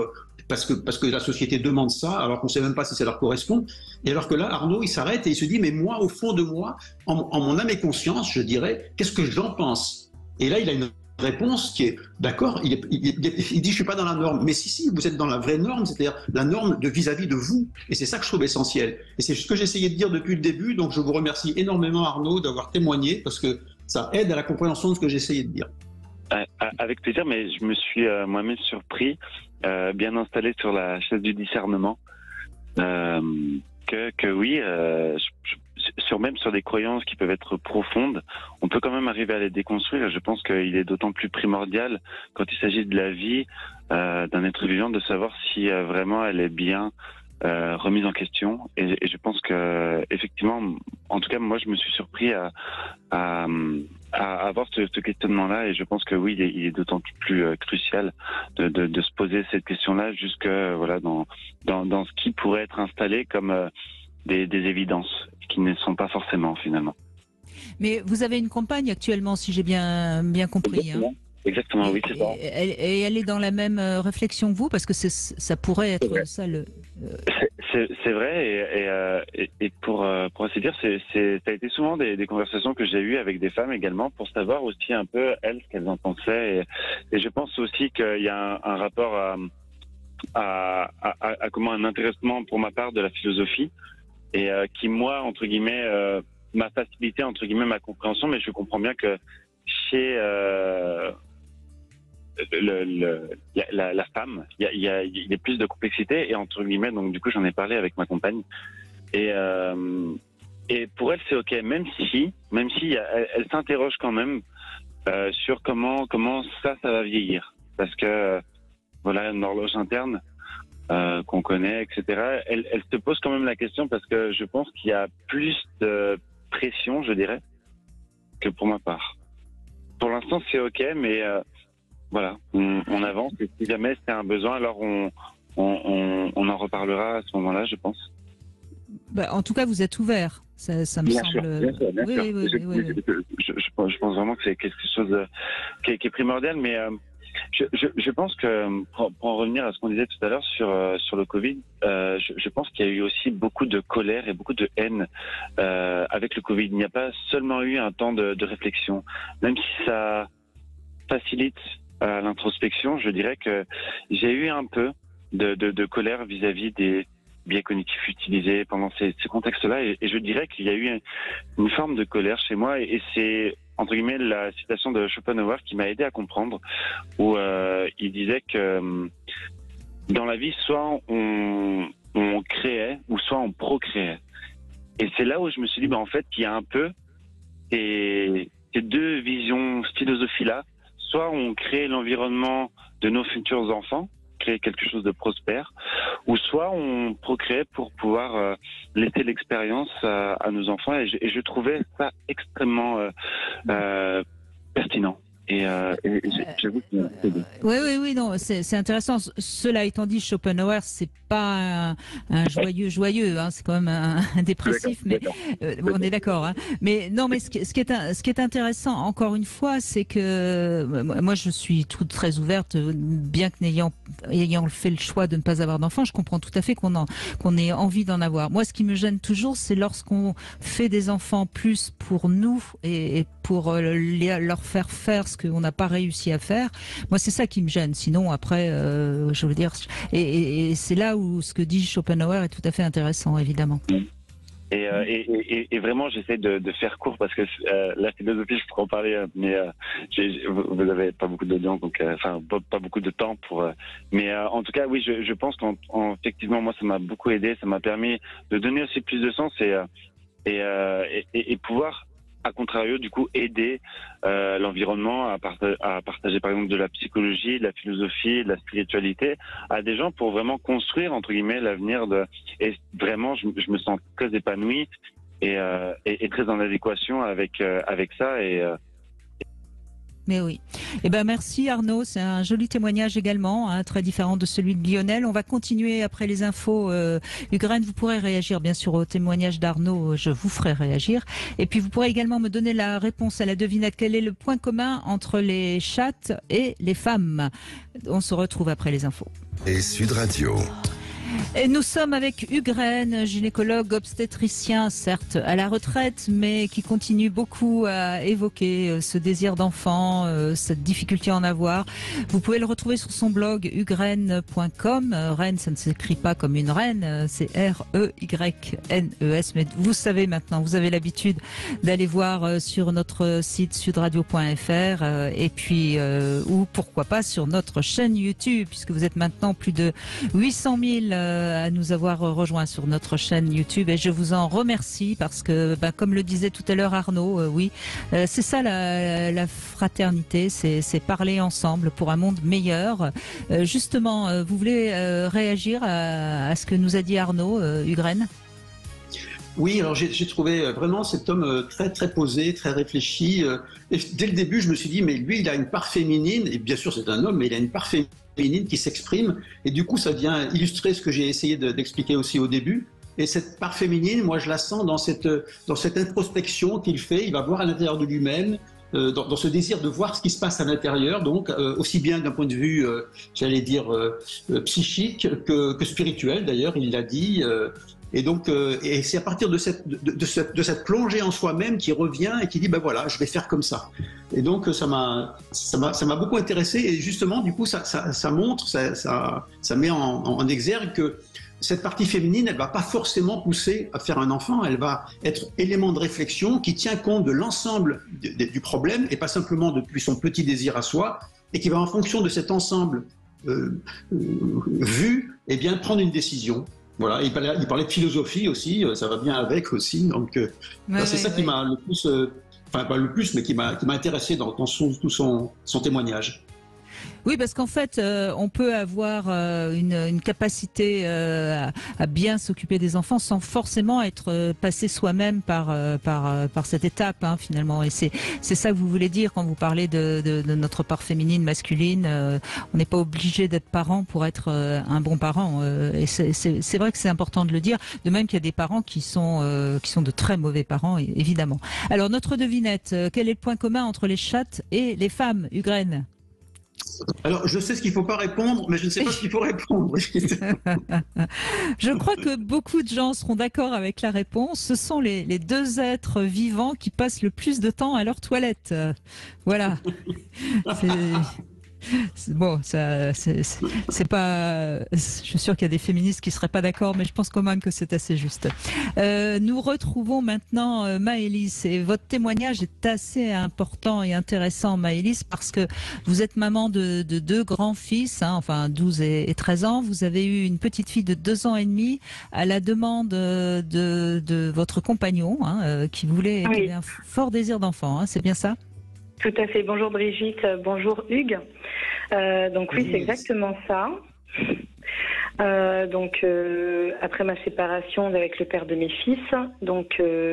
parce que la société demande ça, alors qu'on ne sait même pas si ça leur correspond. Et alors que là, Arnaud, il s'arrête et il se dit, mais moi, au fond de moi, en mon âme et conscience, je dirais, qu'est-ce que j'en pense? Et là, il a une réponse qui est, d'accord, il dit, je suis pas dans la norme. Mais si, vous êtes dans la vraie norme, c'est-à-dire la norme vis-à-vis de vous. Et c'est ça que je trouve essentiel. Et c'est ce que j'essayais de dire depuis le début, donc je vous remercie énormément, Arnaud, d'avoir témoigné, parce que ça aide à la compréhension de ce que j'essayais de dire. Avec plaisir, mais je me suis moi-même surpris, bien installé sur la chaise du discernement, que oui, même sur des croyances qui peuvent être profondes, on peut quand même arriver à les déconstruire. Et je pense qu'il est d'autant plus primordial quand il s'agit de la vie d'un être vivant de savoir si vraiment elle est bien remise en question. Et je pense que effectivement, en tout cas, moi, je me suis surpris à avoir ce questionnement-là, et je pense que oui, il est d'autant plus crucial de se poser cette question-là, jusque voilà dans ce qui pourrait être installé comme des évidences qui ne sont pas forcément finalement. Mais vous avez une compagne actuellement, si j'ai bien compris. Exactement. Exactement, oui, c'est ça. Et elle est dans la même réflexion que vous, parce que ça pourrait être ça le. C'est vrai, et pour ainsi dire, ça a été souvent des conversations que j'ai eues avec des femmes également, pour savoir aussi un peu elles ce qu'elles en pensaient, et je pense aussi qu'il y a un rapport à comment un intéressement pour ma part de la philosophie, et qui moi entre guillemets m'a facilité entre guillemets ma compréhension, mais je comprends bien que chez la femme, il y a plus de complexité, et entre guillemets, donc du coup j'en ai parlé avec ma compagne, et pour elle c'est ok, même si elle s'interroge quand même sur comment ça va vieillir, parce que voilà, une horloge interne qu'on connaît, etc. Elle se pose quand même la question, parce que je pense qu'il y a plus de pression, je dirais, que pour ma part. Pour l'instant c'est ok, mais voilà, on avance, et si jamais c'est un besoin, alors on en reparlera à ce moment-là, je pense. Bah, en tout cas, vous êtes ouvert, ça me bien semble. Sûr, bien sûr. Oui. Je pense vraiment que c'est quelque chose qui est primordial, mais je pense que, pour en revenir à ce qu'on disait tout à l'heure sur le Covid, je pense qu'il y a eu aussi beaucoup de colère et beaucoup de haine avec le Covid. Il n'y a pas seulement eu un temps de réflexion, même si ça facilite l'introspection. Je dirais que j'ai eu un peu de colère vis-à-vis des biais cognitifs utilisés pendant ces contextes-là, et je dirais qu'il y a eu une forme de colère chez moi, et c'est entre guillemets la citation de Schopenhauer qui m'a aidé à comprendre, où il disait que dans la vie, soit on créait, ou soit on procréait. Et c'est là où je me suis dit, en fait, qu'il y a un peu ces deux visions, cette philosophie-là. Soit on crée l'environnement de nos futurs enfants, créer quelque chose de prospère, ou soit on procrée pour pouvoir laisser l'expérience à nos enfants, et je trouvais ça extrêmement pertinent. J'avoue que oui, non, c'est intéressant. Cela étant dit, Schopenhauer, c'est pas un joyeux, hein, c'est quand même un dépressif, mais on est d'accord. Hein. Mais non, mais ce qui est intéressant, encore une fois, c'est que moi, je suis très ouverte, bien que ayant fait le choix de ne pas avoir d'enfants, je comprends tout à fait qu'on ait envie d'en avoir. Moi, ce qui me gêne toujours, c'est lorsqu'on fait des enfants plus pour nous et pour leur faire ce qu'on n'a pas réussi à faire. Moi, c'est ça qui me gêne. Sinon, après, je veux dire, et c'est là où ce que dit Schopenhauer est tout à fait intéressant, évidemment. Et vraiment, j'essaie de faire court parce que la philosophie, je pourrais en parler, mais vous n'avez pas beaucoup d'audience, donc pas beaucoup de temps pour. Mais en tout cas, oui, je pense qu'effectivement, moi, ça m'a beaucoup aidé, ça m'a permis de donner aussi plus de sens et pouvoir, à contrario, du coup, aider l'environnement à partager, par exemple, de la psychologie, de la philosophie, de la spiritualité à des gens pour vraiment construire, entre guillemets, l'avenir et vraiment, je me sens très épanoui et très en adéquation avec ça Mais oui. Eh ben merci Arnaud, c'est un joli témoignage également, hein, très différent de celui de Lionel. On va continuer après les infos. Ukraine, vous pourrez réagir bien sûr au témoignage d'Arnaud, je vous ferai réagir. Et puis vous pourrez également me donner la réponse à la devinette. Quel est le point commun entre les chattes et les femmes? On se retrouve après les infos. Et Sud Radio. Et nous sommes avec Hugues, gynécologue obstétricien, certes à la retraite, mais qui continue beaucoup à évoquer ce désir d'enfant, cette difficulté à en avoir. Vous pouvez le retrouver sur son blog huguerennes.com. Reine, ça ne s'écrit pas comme une reine, c'est R-E-Y-N-E-S. Mais vous savez maintenant, vous avez l'habitude d'aller voir sur notre site sudradio.fr et puis, ou pourquoi pas sur notre chaîne YouTube, puisque vous êtes maintenant plus de 800 000 à nous avoir rejoints sur notre chaîne YouTube et je vous en remercie parce que, comme le disait tout à l'heure Arnaud, oui, c'est ça la fraternité, c'est parler ensemble pour un monde meilleur. Justement, vous voulez réagir à ce que nous a dit Arnaud, Hugues? Oui, alors j'ai trouvé vraiment cet homme très très posé, très réfléchi. Et dès le début, je me suis dit, mais lui, il a une part féminine, et bien sûr c'est un homme, mais il a une part féminine qui s'exprime, et du coup ça vient illustrer ce que j'ai essayé d'expliquer aussi au début. Et cette part féminine, moi je la sens dans cette introspection qu'il fait. Il va voir à l'intérieur de lui-même, dans ce désir de voir ce qui se passe à l'intérieur, donc aussi bien d'un point de vue, j'allais dire, psychique que spirituel d'ailleurs, il l'a dit. Et donc, et c'est à partir de cette plongée en soi-même qu'il revient et qui dit, ben voilà, je vais faire comme ça. Et donc, ça m'a beaucoup intéressé. Et justement, du coup, ça montre, ça met en exergue que cette partie féminine, elle va pas forcément pousser à faire un enfant. Elle va être élément de réflexion qui tient compte de l'ensemble du problème et pas simplement depuis son petit désir à soi, et qui va, en fonction de cet ensemble vu, eh bien, prendre une décision. Voilà, il parlait de philosophie aussi, ça va bien avec aussi. Donc, c'est ça qui m'a le plus, enfin pas le plus, mais qui m'a intéressé dans tout son témoignage. Oui, parce qu'en fait, on peut avoir une capacité à bien s'occuper des enfants sans forcément être passé soi-même par cette étape, hein, finalement. Et c'est ça que vous voulez dire quand vous parlez de notre part féminine, masculine. On n'est pas obligé d'être parent pour être un bon parent. Et c'est vrai que c'est important de le dire. De même qu'il y a des parents qui sont de très mauvais parents, évidemment. Alors, notre devinette, quel est le point commun entre les chattes et les femmes, Hugues? Alors, je sais ce qu'il ne faut pas répondre, mais je ne sais pas ce qu'il faut répondre. Je crois que beaucoup de gens seront d'accord avec la réponse. Ce sont les deux êtres vivants qui passent le plus de temps à leur toilette. Voilà. Bon, c'est pas. Je suis sûre qu'il y a des féministes qui seraient pas d'accord, mais je pense quand même que c'est assez juste. Nous retrouvons maintenant Maëlys, et votre témoignage est assez important et intéressant, Maëlys, parce que vous êtes maman de deux grands-fils, hein, enfin 12 et 13 ans. Vous avez eu une petite fille de 2 ans et demi à la demande de votre compagnon, hein, qui avait un fort désir d'enfant. Hein, c'est bien ça? Tout à fait. Bonjour Brigitte, bonjour Hugues. Donc oui, c'est exactement ça. Après ma séparation avec le père de mes fils,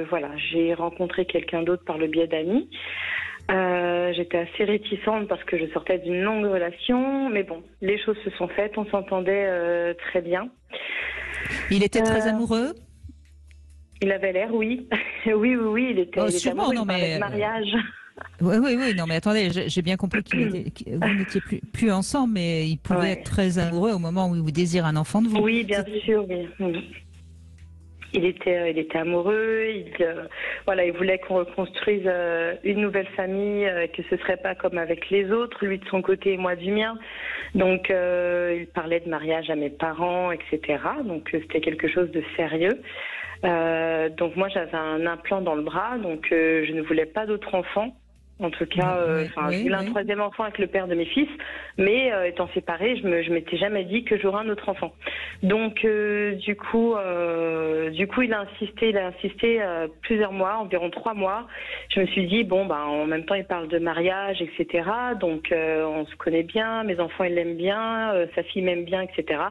voilà, j'ai rencontré quelqu'un d'autre par le biais d'amis. J'étais assez réticente parce que je sortais d'une longue relation, mais bon, les choses se sont faites, on s'entendait très bien. Il était très amoureux? Il avait l'air, oui. oui, il était amoureux, il parlait de mariage. Oui, non mais attendez, j'ai bien compris que vous n'étiez plus ensemble, mais il pouvait être très amoureux au moment où il vous désire un enfant de vous. Oui, bien sûr, oui. Il était amoureux, il voulait qu'on reconstruise une nouvelle famille, que ce serait pas comme avec les autres, lui de son côté et moi du mien. Donc il parlait de mariage à mes parents, etc. Donc c'était quelque chose de sérieux. Donc moi j'avais un implant dans le bras, donc je ne voulais pas d'autres enfants. En tout cas, j'ai eu un troisième enfant avec le père de mes fils, mais étant séparée, je m'étais jamais dit que j'aurais un autre enfant. Donc du coup, il a insisté plusieurs mois, environ 3 mois. Je me suis dit bon, en même temps il parle de mariage, etc. Donc on se connaît bien, mes enfants ils l'aiment bien, sa fille m'aime bien, etc.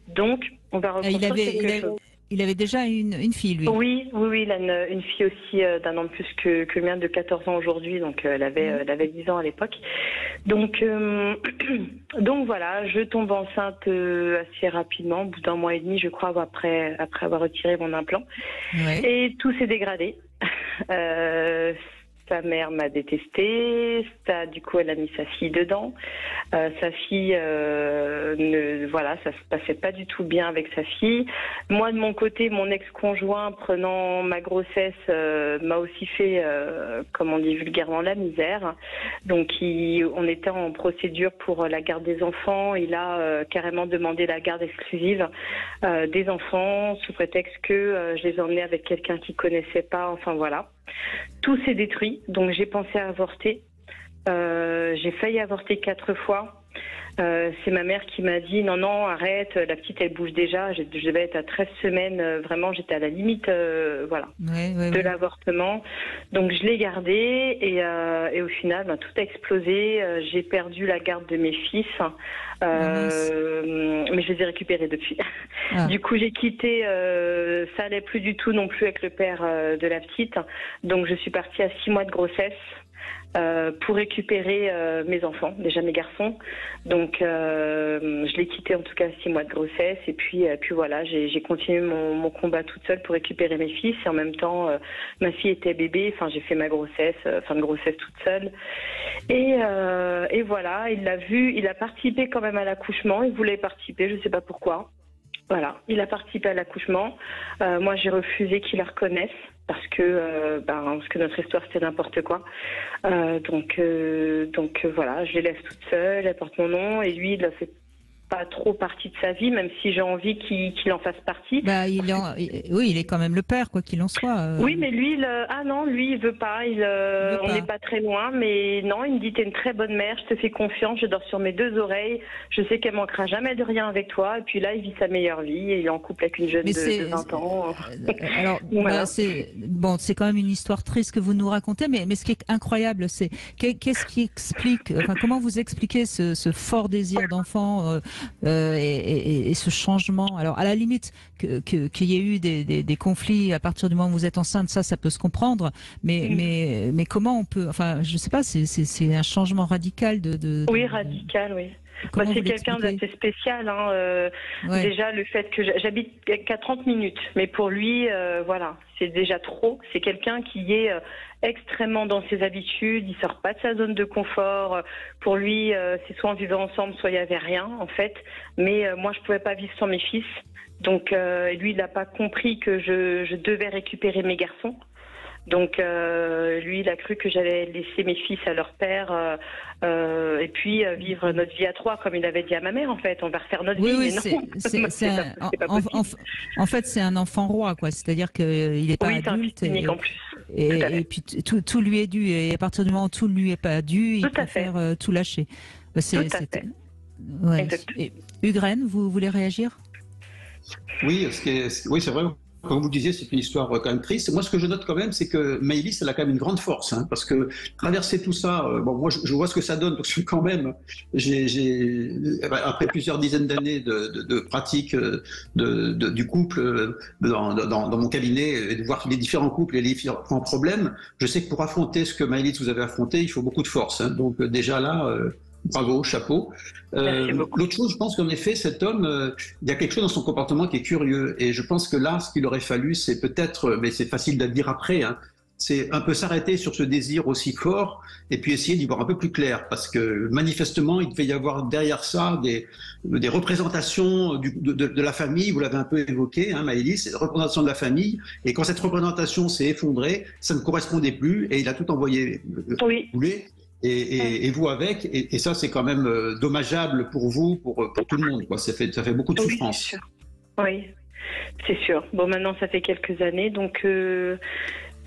Donc on va reconstruire quelque chose. Il avait déjà une fille, lui. Oui, il a une fille aussi d'un an de plus que le mien, de 14 ans aujourd'hui, donc elle avait 10 ans à l'époque. Donc voilà, je tombe enceinte assez rapidement, au bout d'1 mois et demi, je crois, après avoir retiré mon implant. Ouais. Et tout s'est dégradé. Sa mère m'a détestée, du coup elle a mis sa fille dedans. Sa fille, ça se passait pas du tout bien avec sa fille. Moi de mon côté, mon ex-conjoint, prenant ma grossesse, m'a aussi fait, comme on dit vulgairement, la misère. Donc on était en procédure pour la garde des enfants. Il a carrément demandé la garde exclusive des enfants sous prétexte que je les emmenais avec quelqu'un qu'il connaissait pas. Enfin voilà. Tout s'est détruit, donc j'ai pensé à avorter. J'ai failli avorter 4 fois. C'est ma mère qui m'a dit non, arrête, la petite elle bouge déjà. Je devais être à 13 semaines, vraiment j'étais à la limite de l'avortement. Donc je l'ai gardé et au final tout a explosé. J'ai perdu la garde de mes fils, mais je les ai récupérés depuis. Du coup j'ai quitté, ça allait plus du tout non plus avec le père de la petite. Donc je suis partie à 6 mois de grossesse. Pour récupérer mes enfants, déjà mes garçons. Donc je l'ai quitté en tout cas 6 mois de grossesse et puis voilà, j'ai continué mon combat toute seule pour récupérer mes fils et en même temps ma fille était bébé, enfin j'ai fait ma grossesse, fin de grossesse toute seule et voilà, il l'a vu, il a participé quand même à l'accouchement, il voulait participer, je sais pas pourquoi. Voilà, il a participé à l'accouchement. Moi, j'ai refusé qu'il la reconnaisse parce que notre histoire c'était n'importe quoi. Donc voilà, je les laisse toute seule, elle porte mon nom et lui, il a fait pas trop partie de sa vie, même si j'ai envie qu'il en fasse partie. Oui, il est quand même le père, quoi qu'il en soit. Oui, mais lui, lui, il veut pas. On n'est pas très loin, mais non, il me dit, t'es une très bonne mère, je te fais confiance, je dors sur mes 2 oreilles, je sais qu'elle manquera jamais de rien avec toi. Et puis là, il vit sa meilleure vie et il est en couple avec une jeune de 20 ans. Alors, voilà. C'est quand même une histoire triste que vous nous racontez, mais ce qui est incroyable, c'est qu'est-ce qui explique, comment vous expliquez ce fort désir d'enfant et ce changement. Alors à la limite qu'il y ait eu des conflits à partir du moment où vous êtes enceinte, ça peut se comprendre, mais comment on peut, enfin je sais pas, c'est un changement radical Oui, radical, oui. C'est quelqu'un d'assez spécial. Déjà, le fait que j'habite qu'à 30 minutes, mais pour lui, c'est déjà trop. C'est quelqu'un qui est extrêmement dans ses habitudes, il sort pas de sa zone de confort. Pour lui, c'est soit on vivait ensemble, soit il y avait rien, en fait. Mais moi, je pouvais pas vivre sans mes fils. Donc, lui, il n'a pas compris que je devais récupérer mes garçons. Donc lui, il a cru que j'allais laisser mes fils à leur père et puis vivre notre vie à 3, comme il avait dit à ma mère. En fait, on va refaire notre vie. Mais non, en fait, c'est un enfant roi, quoi. C'est-à-dire qu'il n'est pas adulte. C'est un unique en plus. Et puis tout lui est dû. Et à partir du moment où tout ne lui est pas dû, il préfère tout lâcher. Tout à fait. Hugues, vous voulez réagir? Oui, c'est vrai. Comme vous disiez, c'est une histoire quand même triste. Moi, ce que je note quand même, c'est que Maëlys, elle a quand même une grande force, parce que traverser tout ça, moi, je vois ce que ça donne, parce que quand même, après plusieurs dizaines d'années de pratique du couple dans mon cabinet, et de voir les différents couples et les différents problèmes, je sais que pour affronter ce que Maëlys vous avez affronté, il faut beaucoup de force. Donc déjà là, bravo, chapeau. L'autre chose, je pense qu'en effet, cet homme, il y a quelque chose dans son comportement qui est curieux. Et je pense que là, ce qu'il aurait fallu, c'est peut-être, mais c'est facile de le dire après, c'est un peu s'arrêter sur ce désir aussi fort et puis essayer d'y voir un peu plus clair. Parce que manifestement, il devait y avoir derrière ça des représentations de la famille. Vous l'avez un peu évoqué, Maëlys, des représentations de la famille. Et quand cette représentation s'est effondrée, ça ne correspondait plus et il a tout envoyé bouler. Et vous avec, et ça c'est quand même dommageable pour vous, pour tout le monde, quoi. Ça fait beaucoup de souffrance. Oui. c'est sûr. Bon, maintenant, ça fait quelques années, donc je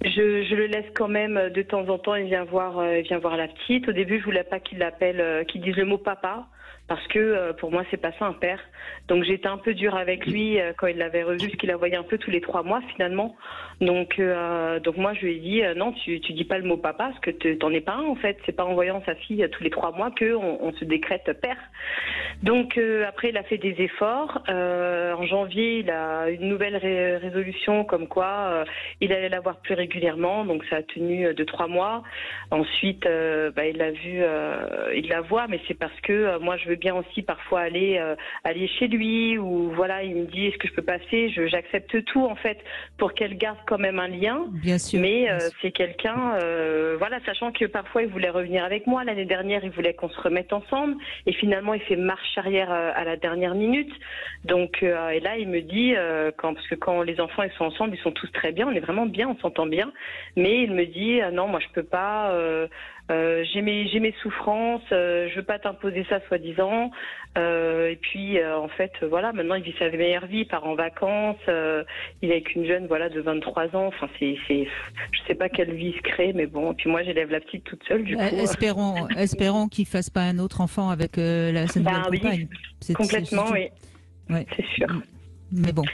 le laisse quand même de temps en temps. Il vient voir la petite. Au début, je voulais pas qu'il dise le mot papa. Parce que pour moi, c'est pas ça un père. Donc j'étais un peu dure avec lui quand il l'avait revu, parce qu'il la voyait un peu tous les 3 mois finalement. Donc moi, je lui ai dit non, tu dis pas le mot papa, parce que t'en es pas un en fait. C'est pas en voyant sa fille tous les 3 mois qu'on se décrète père. Donc après, il a fait des efforts. En janvier, il a une nouvelle résolution comme quoi il allait la voir plus régulièrement. Donc ça a tenu de 3 mois. Ensuite, il l'a vu, il la voit, mais c'est parce que moi, je veux bien aussi parfois aller chez lui, ou voilà, il me dit est-ce que je peux passer, j'accepte tout en fait pour qu'elle garde quand même un lien. Bien sûr. Mais c'est quelqu'un, voilà, sachant que parfois il voulait revenir avec moi. L'année dernière, il voulait qu'on se remette ensemble, et finalement il fait marche arrière à la dernière minute. Donc et là il me dit parce que quand les enfants ils sont ensemble, ils sont tous très bien, on est vraiment bien, on s'entend bien. Mais il me dit non, moi je peux pas. J'ai mes souffrances, je veux pas t'imposer ça soi-disant. Et puis en fait, voilà, maintenant il vit sa meilleure vie, il part en vacances, il est avec une jeune, voilà, de 23 ans. Enfin, je sais pas quelle vie il se crée, mais bon. Et puis moi, j'élève la petite toute seule, du coup. Espérons qu'il fasse pas un autre enfant avec sa nouvelle compagne. Complètement, oui. Ouais. C'est sûr. Mais bon.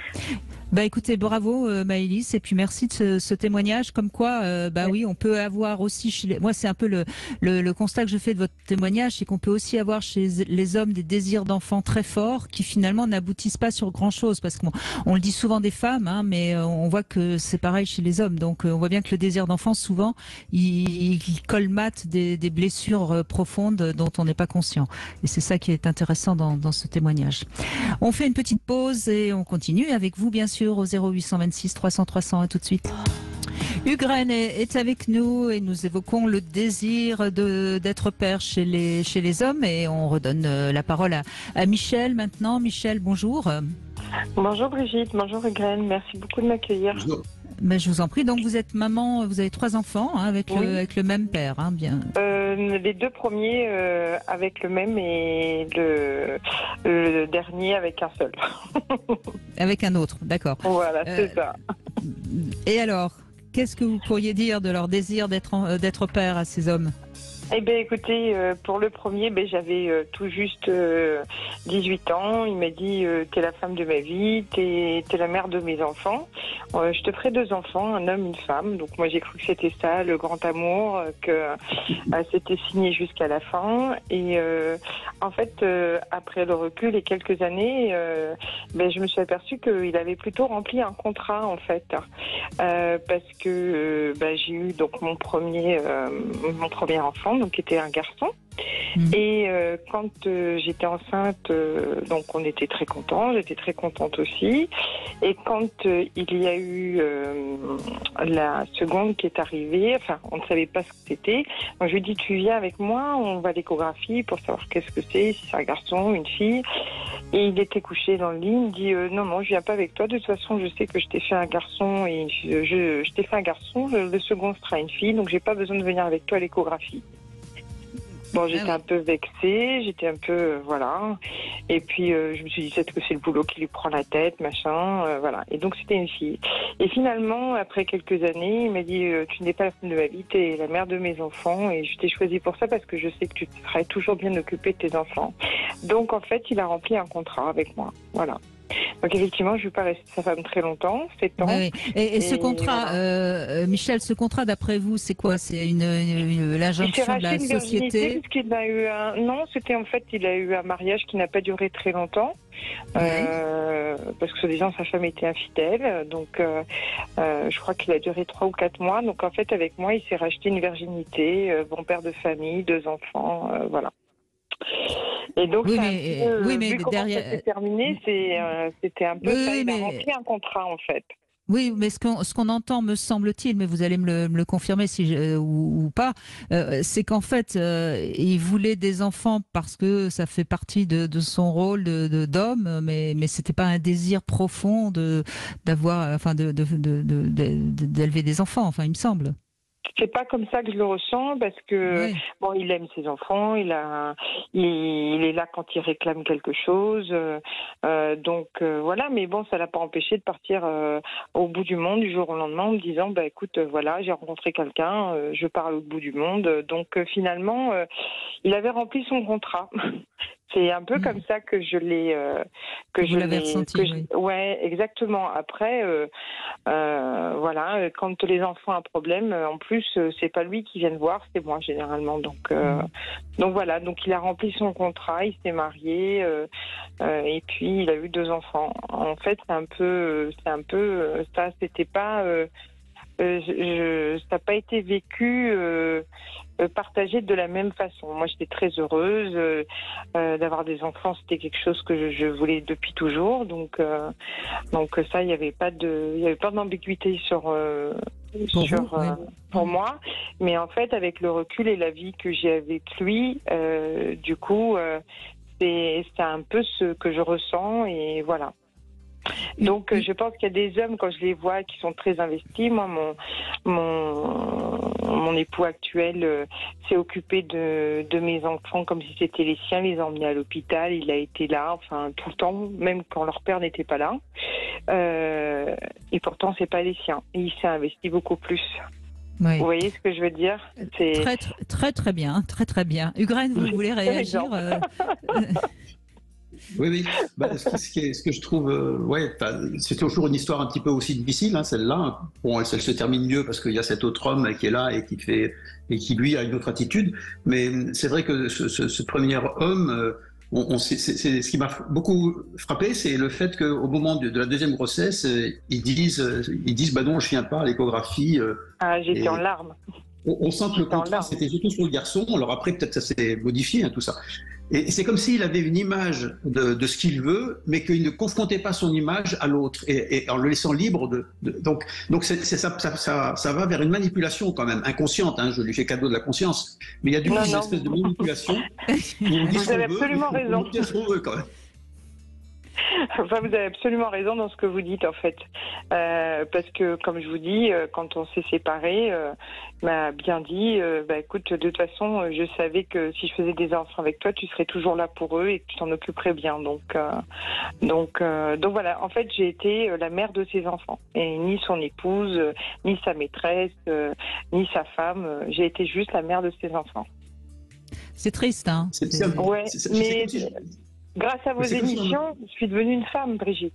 Écoutez, bravo Maëlys, et puis merci de ce témoignage, comme quoi oui, on peut avoir aussi moi c'est un peu le constat que je fais de votre témoignage, c'est qu'on peut aussi avoir chez les hommes des désirs d'enfants très forts qui finalement n'aboutissent pas sur grand chose, parce qu'on le dit souvent des femmes, hein, mais on voit que c'est pareil chez les hommes. Donc on voit bien que le désir d'enfant souvent il colmate des blessures profondes dont on n'est pas conscient, et c'est ça qui est intéressant dans ce témoignage. On fait une petite pause et on continue avec vous bien sûr au 0826 300 300. À tout de suite. Ugren est avec nous et nous évoquons le désir d'être père chez les hommes, et on redonne la parole à Michel maintenant. Michel, bonjour. Bonjour Brigitte, bonjour Ugren, merci beaucoup de m'accueillir. Bonjour. Je vous en prie. Donc vous êtes maman, vous avez 3 enfants avec le même père, hein, bien. Les 2 premiers avec le même, et le dernier avec un seul. Avec un autre, d'accord. Voilà, c'est ça. Et alors, qu'est-ce que vous pourriez dire de leur désir d'être père à ces hommes ? Eh bien, écoutez, pour le premier, j'avais tout juste 18 ans. Il m'a dit t'es la femme de ma vie, t'es la mère de mes enfants. Je te ferai 2 enfants, un homme, une femme. Donc moi, j'ai cru que c'était ça, le grand amour, que c'était signé jusqu'à la fin. Et en fait, après le recul et quelques années, je me suis aperçue qu'il avait plutôt rempli un contrat, en fait, parce que j'ai eu donc mon premier enfant, donc qui était un garçon. Et quand j'étais enceinte, donc on était très contents, j'étais très contente aussi. Et quand il y a eu la seconde qui est arrivée, enfin on ne savait pas ce que c'était. Donc je lui ai dit tu viens avec moi, on va à l'échographie pour savoir qu'est-ce que c'est, si c'est un garçon, une fille. Et il était couché dans le lit, il me dit non je viens pas avec toi, de toute façon je sais que je t'ai fait un garçon et je t'ai fait un garçon, le second sera une fille, donc j'ai pas besoin de venir avec toi à l'échographie. Bon, j'étais un peu vexée, j'étais un peu, voilà. Et puis, je me suis dit, peut-être que c'est le boulot qui lui prend la tête, machin, voilà. Et donc, c'était une fille. Et finalement, après quelques années, il m'a dit, tu n'es pas la femme de ma vie, tu es la mère de mes enfants. Et je t'ai choisi pour ça parce que je sais que tu seras toujours bien occupée de tes enfants. Donc, en fait, il a rempli un contrat avec moi. Voilà. Donc effectivement, je ne vais pas rester sa femme très longtemps, 7 ans. Oui. Et ce contrat, voilà. Michel, ce contrat d'après vous, c'est quoi ? C'est l'injonction de la société ? Il a eu non, c'était en fait, il a eu un mariage qui n'a pas duré très longtemps. Parce que soi-disant sa femme était infidèle, donc je crois qu'il a duré 3 ou 4 mois. Donc en fait, avec moi, il s'est racheté une virginité, bon père de famille, 2 enfants, voilà. Et donc, mais derrière, ça s'est terminé, c'était un peu ça. Il a rempli un contrat, en fait. Oui, mais ce qu'on entend, me semble-t-il, mais vous allez me le confirmer ou pas, c'est qu'en fait, il voulait des enfants parce que ça fait partie de son rôle d'homme, mais c'était pas un désir profond d'élever des enfants, enfin, il me semble. c'est pas comme ça que je le ressens parce que bon, il aime ses enfants, il est là quand il réclame quelque chose, donc voilà. Mais bon, ça l'a pas empêché de partir au bout du monde du jour au lendemain en me disant bah écoute, voilà, j'ai rencontré quelqu'un, je pars à l'autre bout du monde. Donc finalement, il avait rempli son contrat. C'est un peu comme ça que je l'ai ressenti. Ouais, exactement. Après, voilà, quand les enfants ont un problème, en plus, c'est pas lui qui vient voir, c'est moi généralement. Donc voilà. Donc il a rempli son contrat, il s'est marié, et puis il a eu 2 enfants. En fait, c'est un peu ça. C'était pas. Ça n'a pas été vécu, partagé de la même façon. Moi, j'étais très heureuse d'avoir des enfants. C'était quelque chose que je voulais depuis toujours. Donc ça, il n'y avait pas d'ambiguïté pour moi. Mais en fait, avec le recul et la vie que j'ai avec lui, du coup, c'est un peu ce que je ressens et voilà. Donc je pense qu'il y a des hommes, quand je les vois, qui sont très investis. Moi, mon époux actuel s'est occupé de mes enfants comme si c'était les siens, les a emmenés à l'hôpital, il a été là, enfin tout le temps, même quand leur père n'était pas là. Et pourtant, c'est pas les siens. Et il s'est investi beaucoup plus. Oui. Vous voyez ce que je veux dire? Très, très, très bien, très, très bien. Hugues, vous voulez réagir? Oui. Ce que je trouve, c'est toujours une histoire un petit peu aussi difficile, hein, celle-là. Bon, elle se termine mieux parce qu'il y a cet autre homme qui est là et qui lui a une autre attitude. Mais c'est vrai que ce premier homme, ce qui m'a beaucoup frappé, c'est le fait qu'au moment de la deuxième grossesse, ils disent, bah non, je viens pas à l'échographie. J'étais en larmes. On sent que le contrat, c'était surtout sur le garçon. Alors après, peut-être ça s'est modifié, hein, tout ça. Et c'est comme s'il avait une image de ce qu'il veut, mais qu'il ne confrontait pas son image à l'autre, et en le laissant libre donc ça va vers une manipulation quand même, inconsciente, hein, je lui fais cadeau de la conscience, mais il y a une espèce de manipulation. Vous avez absolument raison. On dit ce qu'on veut quand même. Enfin, vous avez absolument raison dans ce que vous dites en fait, parce que comme je vous dis, quand on s'est séparés, m'a bien dit, écoute, de toute façon, je savais que si je faisais des enfants avec toi, tu serais toujours là pour eux et que tu t'en occuperais bien. Donc voilà. En fait, j'ai été la mère de ses enfants, et ni son épouse, ni sa maîtresse, ni sa femme. J'ai été juste la mère de ses enfants. C'est triste, hein. Ouais, mais grâce à vos émissions, je suis devenue une femme, Brigitte.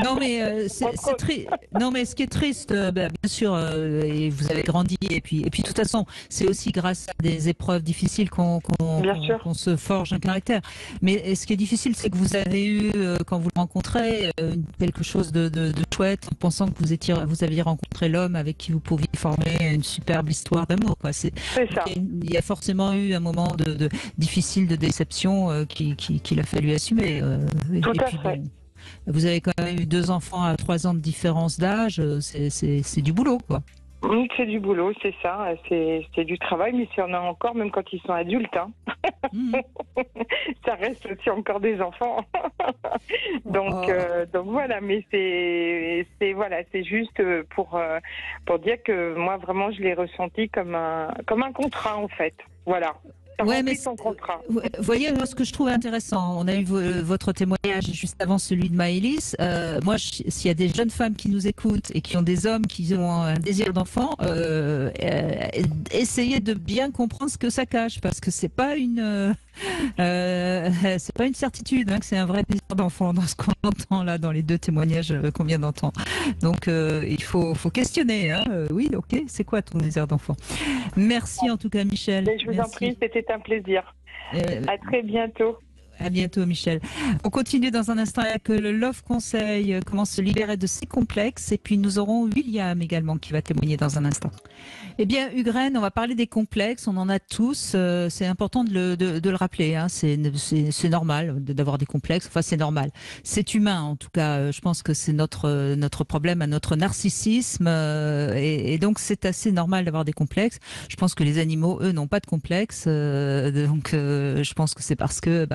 Non mais c'est triste. Non mais ce qui est triste, bien sûr, et vous avez grandi et puis de toute façon, c'est aussi grâce à des épreuves difficiles qu'on se forge un caractère. Mais ce qui est difficile, c'est que vous avez eu quand vous le rencontrez quelque chose de chouette, en pensant que vous aviez rencontré l'homme avec qui vous pouviez former une superbe histoire d'amour. Quoi. C'est ça. Il y a forcément eu un moment difficile de déception qu'il a fallu assumer. Tout à fait. Vous avez quand même eu 2 enfants à 3 ans de différence d'âge, c'est du boulot, quoi. C'est du boulot, c'est ça, c'est du travail, mais il y en a encore, même quand ils sont adultes. Hein. Ça reste aussi encore des enfants. Donc voilà, mais c'est juste pour dire que moi, vraiment, je l'ai ressenti comme un contrat, en fait. Voilà. Ouais, mais son contrat. Vous voyez, moi, ce que je trouve intéressant, on a eu votre témoignage juste avant celui de Maëlys. Moi, s'il y a des jeunes femmes qui nous écoutent et qui ont des hommes qui ont un désir d'enfant, essayez de bien comprendre ce que ça cache, parce que c'est pas une certitude, hein, que c'est un vrai désir d'enfant dans ce qu'on entend là dans les 2 témoignages qu'on vient d'entendre. Donc il faut questionner. Hein. Oui, ok, c'est quoi ton désir d'enfant? Merci en tout cas, Michel. Mais je vous en prie, c'était un plaisir. À très bientôt. À bientôt, Michel. On continue dans un instant avec le Love Conseil, comment se libérer de ses complexes. Et puis nous aurons William également qui va témoigner dans un instant. Eh bien, Hugues, on va parler des complexes. On en a tous. C'est important de le rappeler. Hein. C'est normal d'avoir des complexes. Enfin, c'est normal. C'est humain, en tout cas. Je pense que c'est notre problème, à notre narcissisme. Et donc, c'est assez normal d'avoir des complexes. Je pense que les animaux, eux, n'ont pas de complexes. Donc, je pense que c'est parce que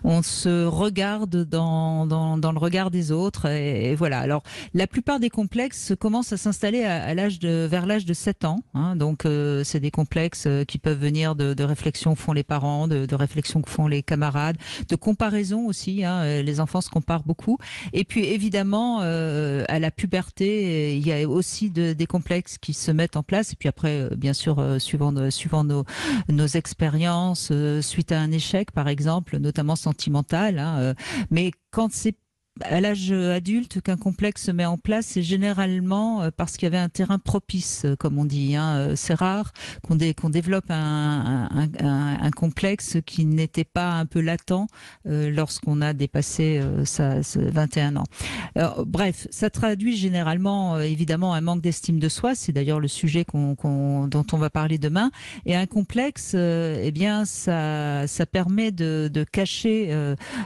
on se regarde dans le regard des autres et voilà. Alors la plupart des complexes commencent à s'installer vers l'âge de 7 ans. Hein, donc c'est des complexes qui peuvent venir de réflexions que font les parents, de réflexions que font les camarades, de comparaison aussi. Hein, les enfants se comparent beaucoup. Et puis évidemment à la puberté, il y a aussi des complexes qui se mettent en place. Et puis après, bien sûr, suivant nos expériences, suite à un échec, par exemple, notamment sentimental. Hein, mais quand c'est à l'âge adulte qu'un complexe se met en place, c'est généralement parce qu'il y avait un terrain propice, comme on dit. Hein. C'est rare qu'on développe un complexe qui n'était pas un peu latent lorsqu'on a dépassé 21 ans. Alors, bref, ça traduit généralement évidemment un manque d'estime de soi. C'est d'ailleurs le sujet dont on va parler demain. Et un complexe, eh bien, ça permet de cacher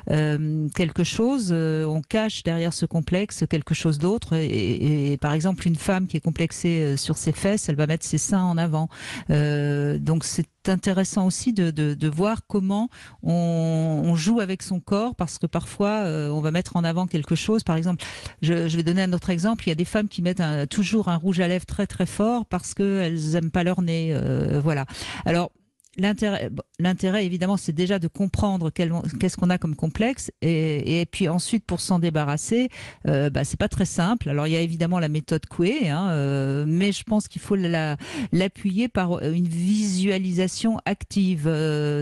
quelque chose. On cache derrière ce complexe quelque chose d'autre et par exemple une femme qui est complexée sur ses fesses, elle va mettre ses seins en avant. Donc c'est intéressant aussi de voir comment on joue avec son corps, parce que parfois on va mettre en avant quelque chose. Par exemple, je vais donner un autre exemple, il y a des femmes qui mettent toujours un rouge à lèvres très très fort parce qu'elles aiment pas leur nez. Voilà. Alors l'intérêt, évidemment, c'est déjà de comprendre qu'est-ce qu'on a comme complexe, et puis ensuite, pour s'en débarrasser, c'est pas très simple. Alors, il y a évidemment la méthode Coué, hein, mais je pense qu'il faut l'appuyer par une visualisation active.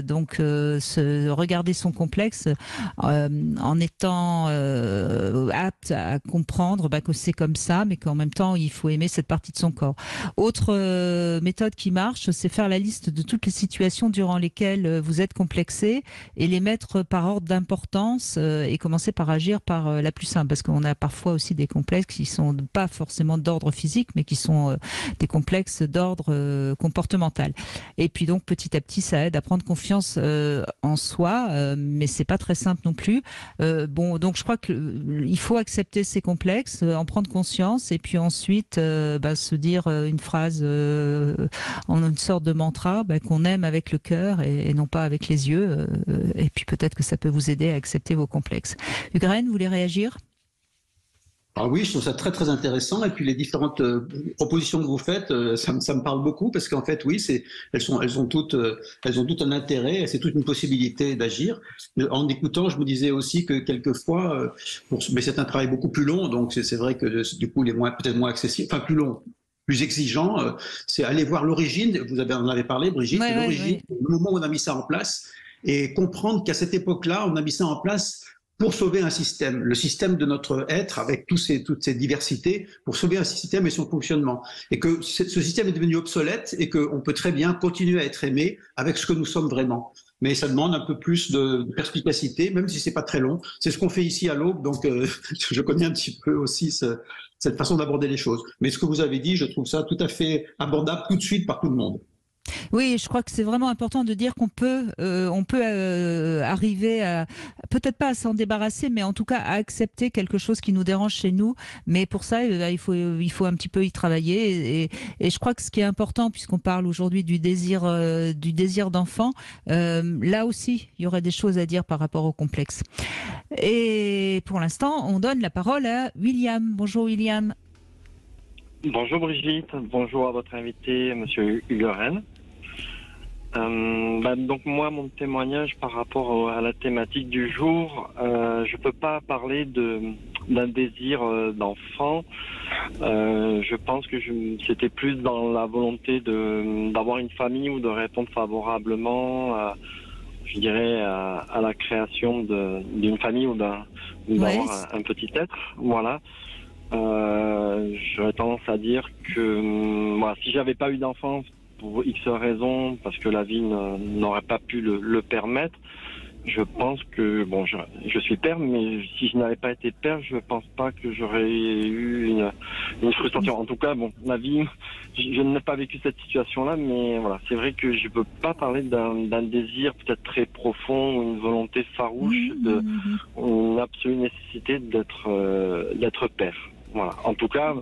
Donc, regarder son complexe en étant apte à comprendre que c'est comme ça, mais qu'en même temps, il faut aimer cette partie de son corps. Autre méthode qui marche, c'est faire la liste de toutes les situations durant lesquelles vous êtes complexé et les mettre par ordre d'importance et commencer par agir par la plus simple, parce qu'on a parfois aussi des complexes qui sont pas forcément d'ordre physique, mais qui sont des complexes d'ordre comportemental. Et puis donc petit à petit, ça aide à prendre confiance en soi, mais c'est pas très simple non plus. Donc je crois qu'il faut accepter ces complexes, en prendre conscience, et puis ensuite se dire une phrase en une sorte de mantra qu'on aime avec le cœur et non pas avec les yeux. Et puis peut-être que ça peut vous aider à accepter vos complexes. Hugues, vous voulez réagir ? Ah oui, je trouve ça très très intéressant, et puis les différentes propositions que vous faites, ça me parle beaucoup, parce qu'en fait oui, elles ont toutes un intérêt, c'est toute une possibilité d'agir. En écoutant, je me disais aussi que quelquefois, mais c'est un travail beaucoup plus long, donc c'est vrai que du coup il est peut-être moins accessible, enfin plus long, plus exigeant, c'est aller voir l'origine. Vous en avez parlé, Brigitte, l'origine, le moment où on a mis ça en place, et comprendre qu'à cette époque-là, on a mis ça en place pour sauver un système, le système de notre être avec toutes ces diversités, pour sauver un système et son fonctionnement. Et que ce système est devenu obsolète et qu'on peut très bien continuer à être aimé avec ce que nous sommes vraiment. Mais ça demande un peu plus de perspicacité, même si c'est pas très long. C'est ce qu'on fait ici à l'Aube, donc je connais un petit peu aussi cette façon d'aborder les choses. Mais ce que vous avez dit, je trouve ça tout à fait abordable tout de suite par tout le monde. Oui, je crois que c'est vraiment important de dire qu'on peut arriver à, peut-être pas à s'en débarrasser, mais en tout cas à accepter quelque chose qui nous dérange chez nous. Mais pour ça, il faut un petit peu y travailler. Et je crois que ce qui est important, puisqu'on parle aujourd'hui du désir d'enfant, là aussi, il y aurait des choses à dire par rapport au complexe. Et pour l'instant, on donne la parole à William. Bonjour William. Bonjour Brigitte, bonjour à votre invité, Monsieur Hugues. Donc moi, mon témoignage par rapport à la thématique du jour, je peux pas parler d'un désir d'enfant. Je pense que c'était plus dans la volonté d'avoir une famille ou de répondre favorablement à la création d'une famille ou d'avoir un petit être. Voilà. J'aurais tendance à dire que si j'avais pas eu d'enfant pour X raisons, parce que la vie n'aurait pas pu le permettre, je pense que je suis père, mais si je n'avais pas été père, je pense pas que j'aurais eu une frustration. En tout cas, la vie, je n'ai pas vécu cette situation-là, mais voilà, c'est vrai que je peux pas parler d'un désir peut-être très profond ou une volonté farouche une absolue nécessité d'être père. Voilà. En tout cas,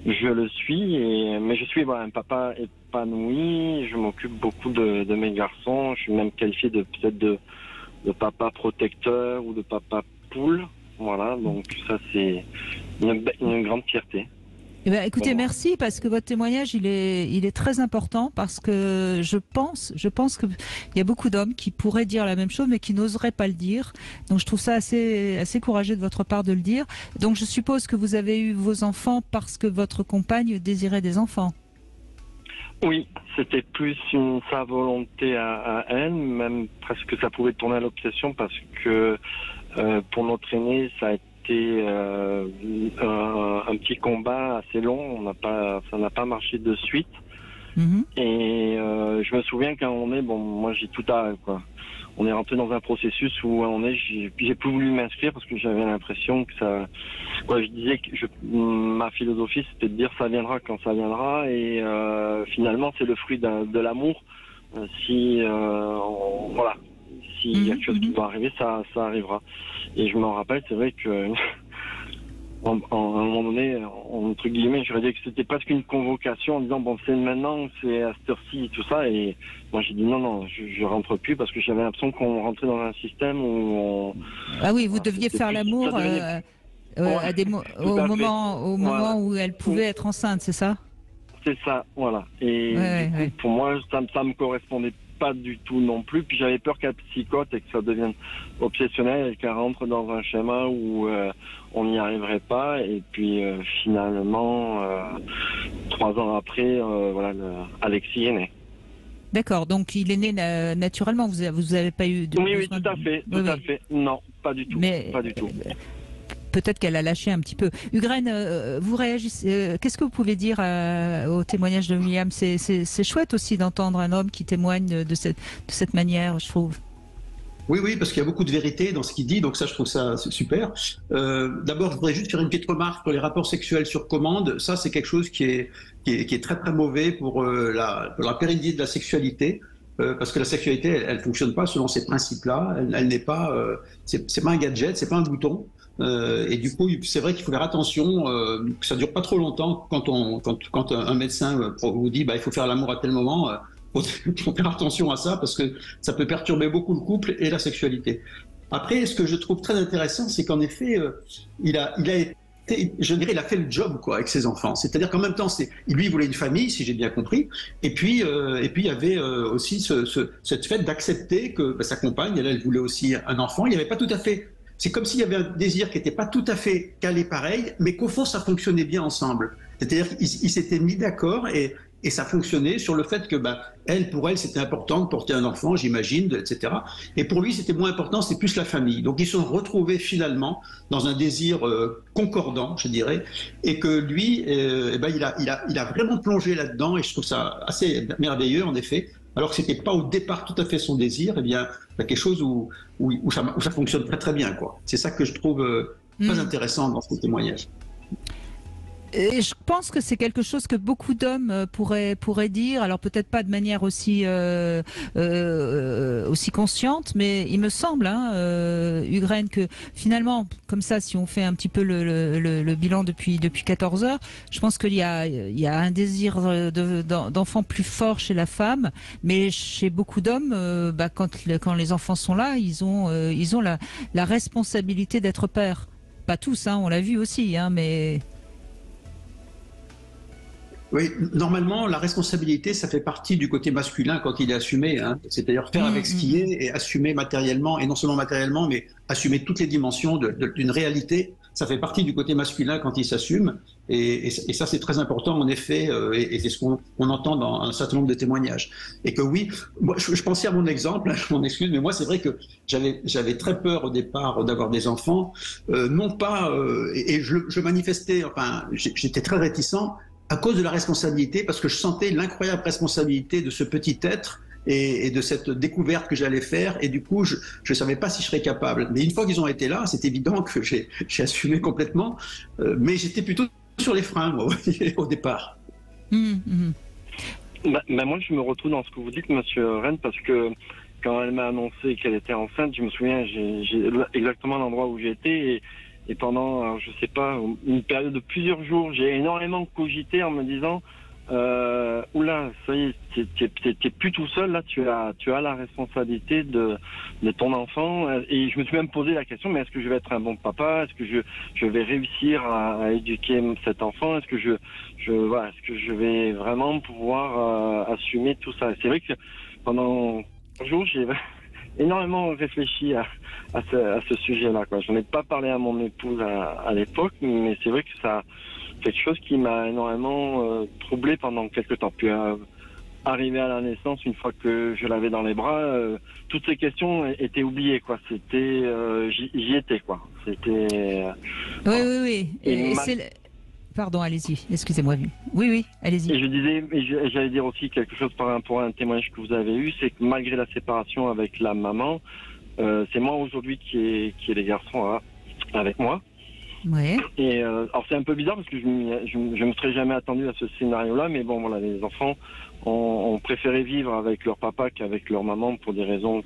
je le suis, mais je suis un papa épanoui. Je m'occupe beaucoup de mes garçons. Je suis même qualifié peut-être de papa protecteur ou de papa poule. Voilà, donc ça c'est une grande fierté. Eh bien, écoutez, merci parce que votre témoignage il est très important parce que je pense qu'il y a beaucoup d'hommes qui pourraient dire la même chose mais qui n'oseraient pas le dire. Donc je trouve ça assez courageux de votre part de le dire. Donc je suppose que vous avez eu vos enfants parce que votre compagne désirait des enfants. Oui, c'était plus sa volonté à elle, même presque ça pouvait tourner à l'obsession parce que pour notre aîné ça a été un petit combat assez long, ça n'a pas marché de suite. Et je me souviens quand moi j'ai tout quoi. On est rentré dans un processus où j'ai plus voulu m'inscrire parce que j'avais l'impression que ça. Je disais que ma philosophie c'était de dire ça viendra quand ça viendra et finalement c'est le fruit de l'amour. S'il y a quelque chose qui va arriver, ça arrivera. Et je m'en rappelle, c'est vrai que à un moment donné, entre guillemets, j'aurais dit que c'était presque une convocation en disant bon c'est maintenant, c'est à cette heure-ci et tout ça. Et moi j'ai dit non, je rentre plus parce que j'avais l'impression qu'on rentrait dans un système où Ah oui, vous deviez faire l'amour au moment où elle pouvait être enceinte, c'est ça? C'est ça, voilà. Et pour moi, ça me correspondait pas du tout non plus. Puis j'avais peur qu'elle psychote et que ça devienne obsessionnel et qu'elle rentre dans un schéma où on n'y arriverait pas. Et puis finalement, 3 ans après, Alexis est né. D'accord, donc il est né naturellement. Vous avez pas eu de... Oui, tout à fait, tout à fait. Non, pas du tout. Pas du tout. Peut-être qu'elle a lâché un petit peu. Ugraine, vous réagissez. Qu'est-ce que vous pouvez dire au témoignage de William? C'est chouette aussi d'entendre un homme qui témoigne de cette manière, je trouve. Oui, parce qu'il y a beaucoup de vérité dans ce qu'il dit, donc ça, je trouve ça super. D'abord, je voudrais juste faire une petite remarque sur les rapports sexuels sur commande. Ça, c'est quelque chose qui est très très mauvais pour la pérennité de la sexualité. Parce que la sexualité, elle fonctionne pas selon ces principes-là. Elle n'est pas, c'est pas un gadget, c'est pas un bouton. Et du coup, c'est vrai qu'il faut faire attention que ça dure pas trop longtemps quand un médecin vous dit il faut faire l'amour à tel moment. Faut faire attention à ça parce que ça peut perturber beaucoup le couple et la sexualité. Après, ce que je trouve très intéressant, c'est qu'en effet, il a fait le job avec ses enfants. C'est-à-dire qu'en même temps, lui il voulait une famille, si j'ai bien compris. Et puis il y avait aussi cette fait d'accepter que sa compagne, elle voulait aussi un enfant. Il n'y avait pas tout à fait. C'est comme s'il y avait un désir qui n'était pas tout à fait calé pareil, mais qu'au fond, ça fonctionnait bien ensemble. C'est-à-dire qu'ils s'étaient mis d'accord et ça fonctionnait sur le fait que, pour elle, c'était important de porter un enfant, j'imagine, etc. Et pour lui, c'était moins important, c'était plus la famille. Donc, ils se sont retrouvés finalement dans un désir concordant, je dirais, et que lui, il a vraiment plongé là-dedans, et je trouve ça assez merveilleux, en effet. Alors que c'était pas au départ tout à fait son désir, il y a quelque chose où ça fonctionne très très bien, quoi. C'est ça que je trouve très intéressant dans ce témoignage. Et je pense que c'est quelque chose que beaucoup d'hommes pourraient dire, alors peut-être pas de manière aussi consciente, mais il me semble, Ugraine, que finalement, comme ça, si on fait un petit peu le bilan depuis 14 heures, je pense qu'il y a un désir d'enfant plus fort chez la femme, mais chez beaucoup d'hommes, quand les enfants sont là, ils ont la responsabilité d'être père. Pas tous, on l'a vu aussi, mais... Oui, normalement, la responsabilité, ça fait partie du côté masculin quand il est assumé. C'est-à-dire faire avec ce qui est et assumer matériellement, et non seulement matériellement, mais assumer toutes les dimensions d'une réalité. Ça fait partie du côté masculin quand il s'assume. Et ça, c'est très important, en effet, et c'est ce qu'on entend dans un certain nombre de témoignages. Et que oui, moi, je pensais à mon exemple, je m'en excuse, mais moi, c'est vrai que j'avais très peur au départ d'avoir des enfants. Non pas, et je manifestais, j'étais très réticent, à cause de la responsabilité, parce que je sentais l'incroyable responsabilité de ce petit être et de cette découverte que j'allais faire, et du coup, je ne savais pas si je serais capable. Mais une fois qu'ils ont été là, c'est évident que j'ai assumé complètement, mais j'étais plutôt sur les freins, moi, au départ. Moi, je me retrouve dans ce que vous dites, Monsieur Rennes, parce que quand elle m'a annoncé qu'elle était enceinte, je me souviens, j'ai exactement l'endroit où j'étais, et pendant, je sais pas, une période de plusieurs jours, j'ai énormément cogité en me disant oula, ça y est, t'es plus tout seul, là, tu as la responsabilité de ton enfant. Et je me suis même posé la question, mais est-ce que je vais être un bon papa? Est-ce que je vais réussir à éduquer cet enfant? Est-ce que est-ce que je vais vraiment pouvoir assumer tout ça? C'est vrai que pendant un jour, j'ai énormément réfléchi à ce sujet-là, quoi. Je n'en ai pas parlé à mon épouse à l'époque, mais c'est vrai que ça, quelque chose qui m'a énormément troublé pendant quelques temps. Puis arrivé à la naissance, une fois que je l'avais dans les bras, toutes ces questions étaient oubliées, quoi. C'était, j'y étais, quoi. C'était. Oui. Et pardon, allez-y. Excusez-moi. Oui, allez-y. Et j'allais dire aussi quelque chose par rapport à un témoignage que vous avez eu, c'est que malgré la séparation avec la maman, c'est moi aujourd'hui qui ai les garçons avec moi. Ouais. Et alors c'est un peu bizarre parce que je me serais jamais attendu à ce scénario-là, mais bon voilà, les enfants ont préféré vivre avec leur papa qu'avec leur maman pour des raisons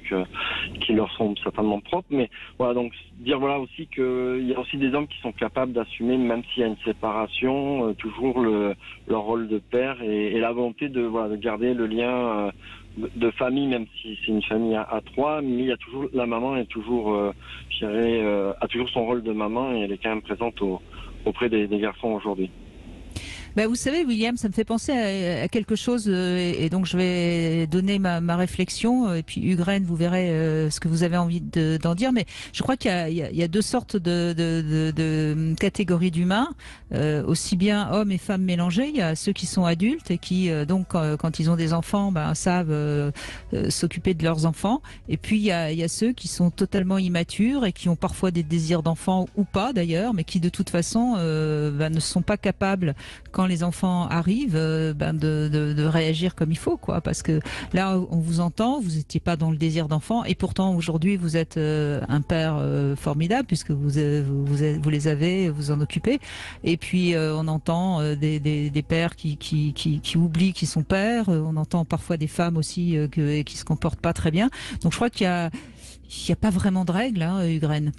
qui leur sont certainement propres. Mais voilà, donc dire voilà aussi qu'il y a aussi des hommes qui sont capables d'assumer, même s'il y a une séparation, toujours leur rôle de père et la volonté de garder le lien de famille, même si c'est une famille à trois, mais il y a toujours la maman est toujours, a toujours son rôle de maman et elle est quand même présente auprès des garçons aujourd'hui. Ben, vous savez, William, ça me fait penser à quelque chose, et donc je vais donner ma réflexion, et puis Ugraine, vous verrez ce que vous avez envie d'en dire, mais je crois qu'il y a deux sortes de catégories d'humains, aussi bien hommes et femmes mélangés. Il y a ceux qui sont adultes et qui, donc, quand ils ont des enfants, savent s'occuper de leurs enfants, et puis il y a ceux qui sont totalement immatures et qui ont parfois des désirs d'enfants ou pas d'ailleurs, mais qui de toute façon ne sont pas capables, quand les enfants arrivent, de réagir comme il faut, quoi. Parce que là, on vous entend, vous n'étiez pas dans le désir d'enfant, et pourtant aujourd'hui, vous êtes un père formidable puisque vous les avez, vous en occupez. Et puis on entend des pères qui oublient qu'ils sont pères. On entend parfois des femmes aussi qui se comportent pas très bien. Donc je crois qu'il y a pas vraiment de règles, Ugraine.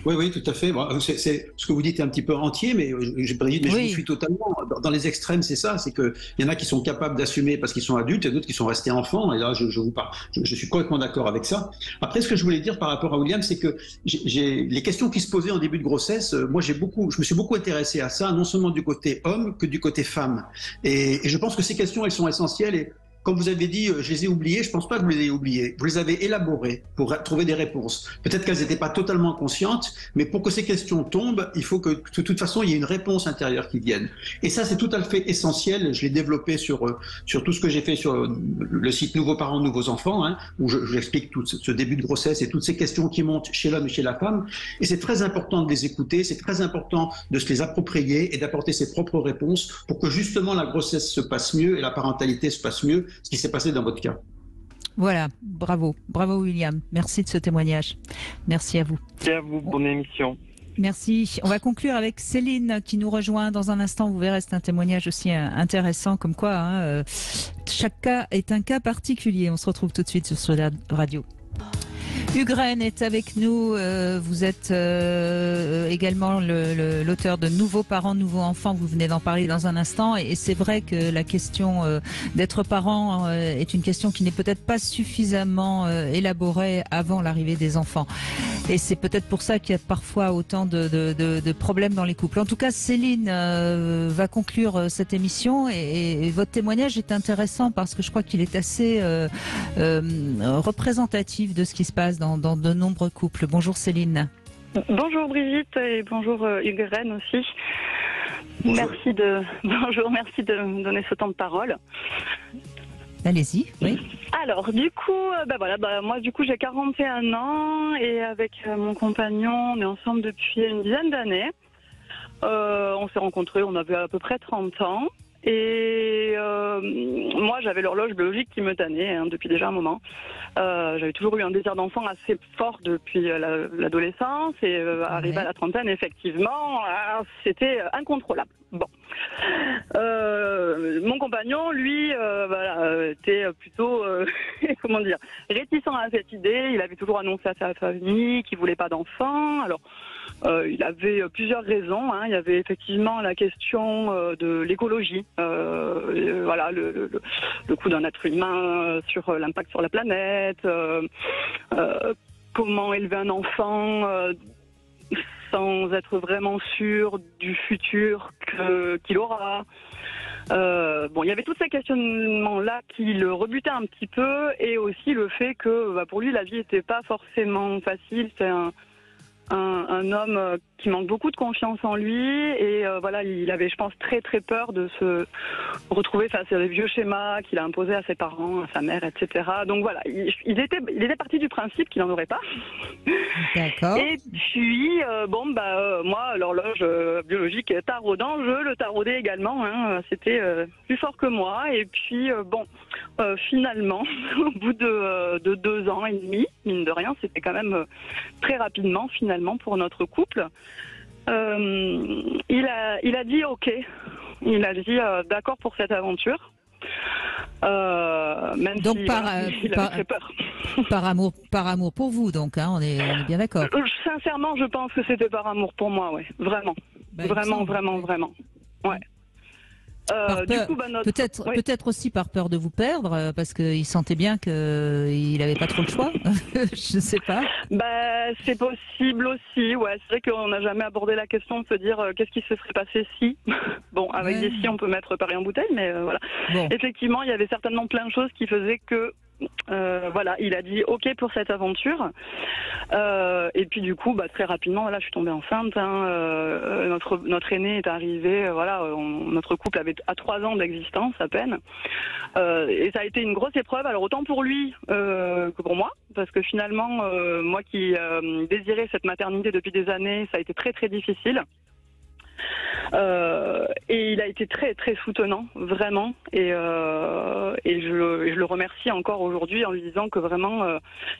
Oui, tout à fait. Bon, c'est ce que vous dites est un petit peu entier, mais je vous suis totalement. Dans les extrêmes, c'est ça, c'est que il y en a qui sont capables d'assumer parce qu'ils sont adultes, et d'autres qui sont restés enfants. Et là, je vous parle. Je suis complètement d'accord avec ça. Après, ce que je voulais dire par rapport à William, c'est que les questions qui se posaient en début de grossesse, moi, je me suis beaucoup intéressé à ça, non seulement du côté homme que du côté femme. Et je pense que ces questions, elles sont essentielles. Et comme vous avez dit, je les ai oubliées. Je pense pas que vous les ayez oubliées. Vous les avez élaborées pour trouver des réponses. Peut-être qu'elles n'étaient pas totalement conscientes, mais pour que ces questions tombent, il faut que de toute façon, il y ait une réponse intérieure qui vienne. Et ça, c'est tout à fait essentiel. Je l'ai développé sur tout ce que j'ai fait sur le site Nouveaux parents, nouveaux enfants, où j'explique tout ce début de grossesse et toutes ces questions qui montent chez l'homme et chez la femme. Et c'est très important de les écouter. C'est très important de se les approprier et d'apporter ses propres réponses pour que justement la grossesse se passe mieux et la parentalité se passe mieux. Ce qui s'est passé dans votre cas. Voilà, bravo William, merci de ce témoignage. Merci à vous. Merci à vous, bonne émission. Merci. On va conclure avec Céline qui nous rejoint dans un instant. Vous verrez, c'est un témoignage aussi intéressant, comme quoi chaque cas est un cas particulier. On se retrouve tout de suite sur Sud Radio. Ugraine est avec nous. Vous êtes également l'auteur de Nouveaux parents, nouveaux enfants. Vous venez d'en parler dans un instant. Et c'est vrai que la question d'être parent est une question qui n'est peut-être pas suffisamment élaborée avant l'arrivée des enfants. Et c'est peut-être pour ça qu'il y a parfois autant de problèmes dans les couples. En tout cas, Céline va conclure cette émission. Et votre témoignage est intéressant parce que je crois qu'il est assez représentatif de ce qui se passe dans de nombreux couples. Bonjour Céline. Bonjour Brigitte et bonjour Ugraine aussi. Bonjour. Merci de me donner ce temps de parole. Allez-y, oui. Alors, du coup, moi, du coup, j'ai 41 ans et avec mon compagnon, on est ensemble depuis une dizaine d'années. On s'est rencontrés, on avait à peu près 30 ans. Et moi, j'avais l'horloge biologique qui me tannait depuis déjà un moment. J'avais toujours eu un désir d'enfant assez fort depuis l'adolescence et arrivé à la trentaine, effectivement, c'était incontrôlable. Bon, mon compagnon, lui, était plutôt, réticent à cette idée. Il avait toujours annoncé à sa famille qu'il voulait pas d'enfant. Alors, Il avait plusieurs raisons. Hein. Il y avait effectivement la question de l'écologie, voilà, le coût d'un être humain sur l'impact sur la planète, comment élever un enfant sans être vraiment sûr du futur qu'il aura. Bon, il y avait tous ces questionnements-là qui le rebutaient un petit peu, et aussi le fait que pour lui la vie n'était pas forcément facile. C'est un homme qui manque beaucoup de confiance en lui, et voilà, il avait, je pense, très très peur de se retrouver face à des vieux schémas qu'il a imposés à ses parents, à sa mère, etc. Donc voilà, il était parti du principe qu'il n'en aurait pas. D'accord. Et puis moi, l'horloge biologique taraudant, je le taraudais également. Hein, c'était plus fort que moi. Et puis finalement, au bout de 2 ans et demi, mine de rien, c'était quand même très rapidement finalement pour notre couple. Il a dit OK. Il a dit d'accord pour cette aventure. Même donc si il avait très peur. Par amour pour vous, donc, hein, on est bien d'accord. Sincèrement, je pense que c'était par amour pour moi, ouais, vraiment. Vraiment. Ouais. Peut-être aussi par peur de vous perdre, parce qu'il sentait bien qu'il n'avait pas trop le choix. Je ne sais pas. C'est possible aussi. Ouais, c'est vrai qu'on n'a jamais abordé la question de se dire qu'est-ce qui se serait passé si. Bon, avec des si, on peut mettre Paris en bouteille, mais voilà. Bon. Effectivement, il y avait certainement plein de choses qui faisaient que. Voilà, il a dit OK pour cette aventure. Et puis du coup, très rapidement, voilà, je suis tombée enceinte. Hein, notre aîné est arrivé. Voilà, notre couple avait à 3 ans d'existence à peine. Et ça a été une grosse épreuve. Alors autant pour lui que pour moi, parce que finalement, moi qui désirais cette maternité depuis des années, ça a été très très difficile. Et il a été très très soutenant, vraiment, et je le remercie encore aujourd'hui en lui disant que vraiment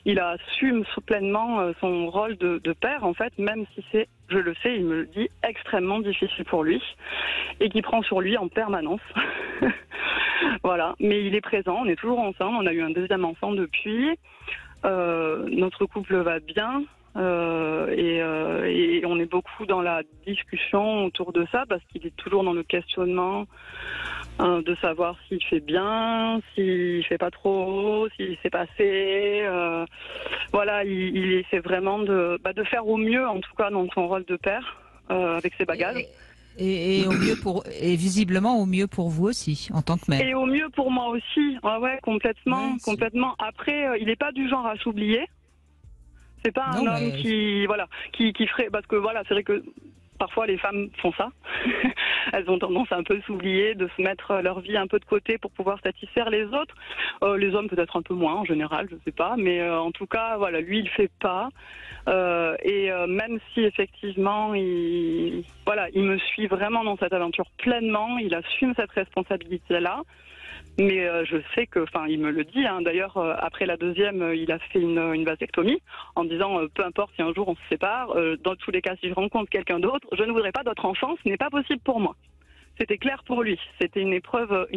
il assume pleinement son rôle de père, en fait, même si c'est, je le sais, il me le dit, extrêmement difficile pour lui, et qu'il prend sur lui en permanence. Voilà, mais il est présent, on est toujours ensemble, on a eu un 2e enfant depuis, notre couple va bien. Et on est beaucoup dans la discussion autour de ça, parce qu'il est toujours dans le questionnement de savoir s'il fait bien, s'il fait pas trop, s'il s'est passé. Voilà, il essaie vraiment de faire au mieux, en tout cas dans son rôle de père, avec ses bagages. Et au mieux et visiblement au mieux pour vous aussi, en tant que mère. Et au mieux pour moi aussi. Ouais, complètement. Après, il n'est pas du genre à s'oublier. C'est pas un homme qui ferait, parce que voilà, c'est vrai que parfois les femmes font ça. Elles ont tendance à un peu s'oublier, de se mettre leur vie un peu de côté pour pouvoir satisfaire les autres. Les hommes peut-être un peu moins en général, je sais pas, mais en tout cas, voilà, lui il fait pas. Même si effectivement il me suit vraiment dans cette aventure pleinement, il assume cette responsabilité-là. Mais je sais que, il me le dit, hein, d'ailleurs, après la 2e, il a fait une vasectomie en disant, peu importe si un jour on se sépare, dans tous les cas, si je rencontre quelqu'un d'autre, je ne voudrais pas d'autre enfant, ce n'est pas possible pour moi. C'était clair pour lui, c'était une épreuve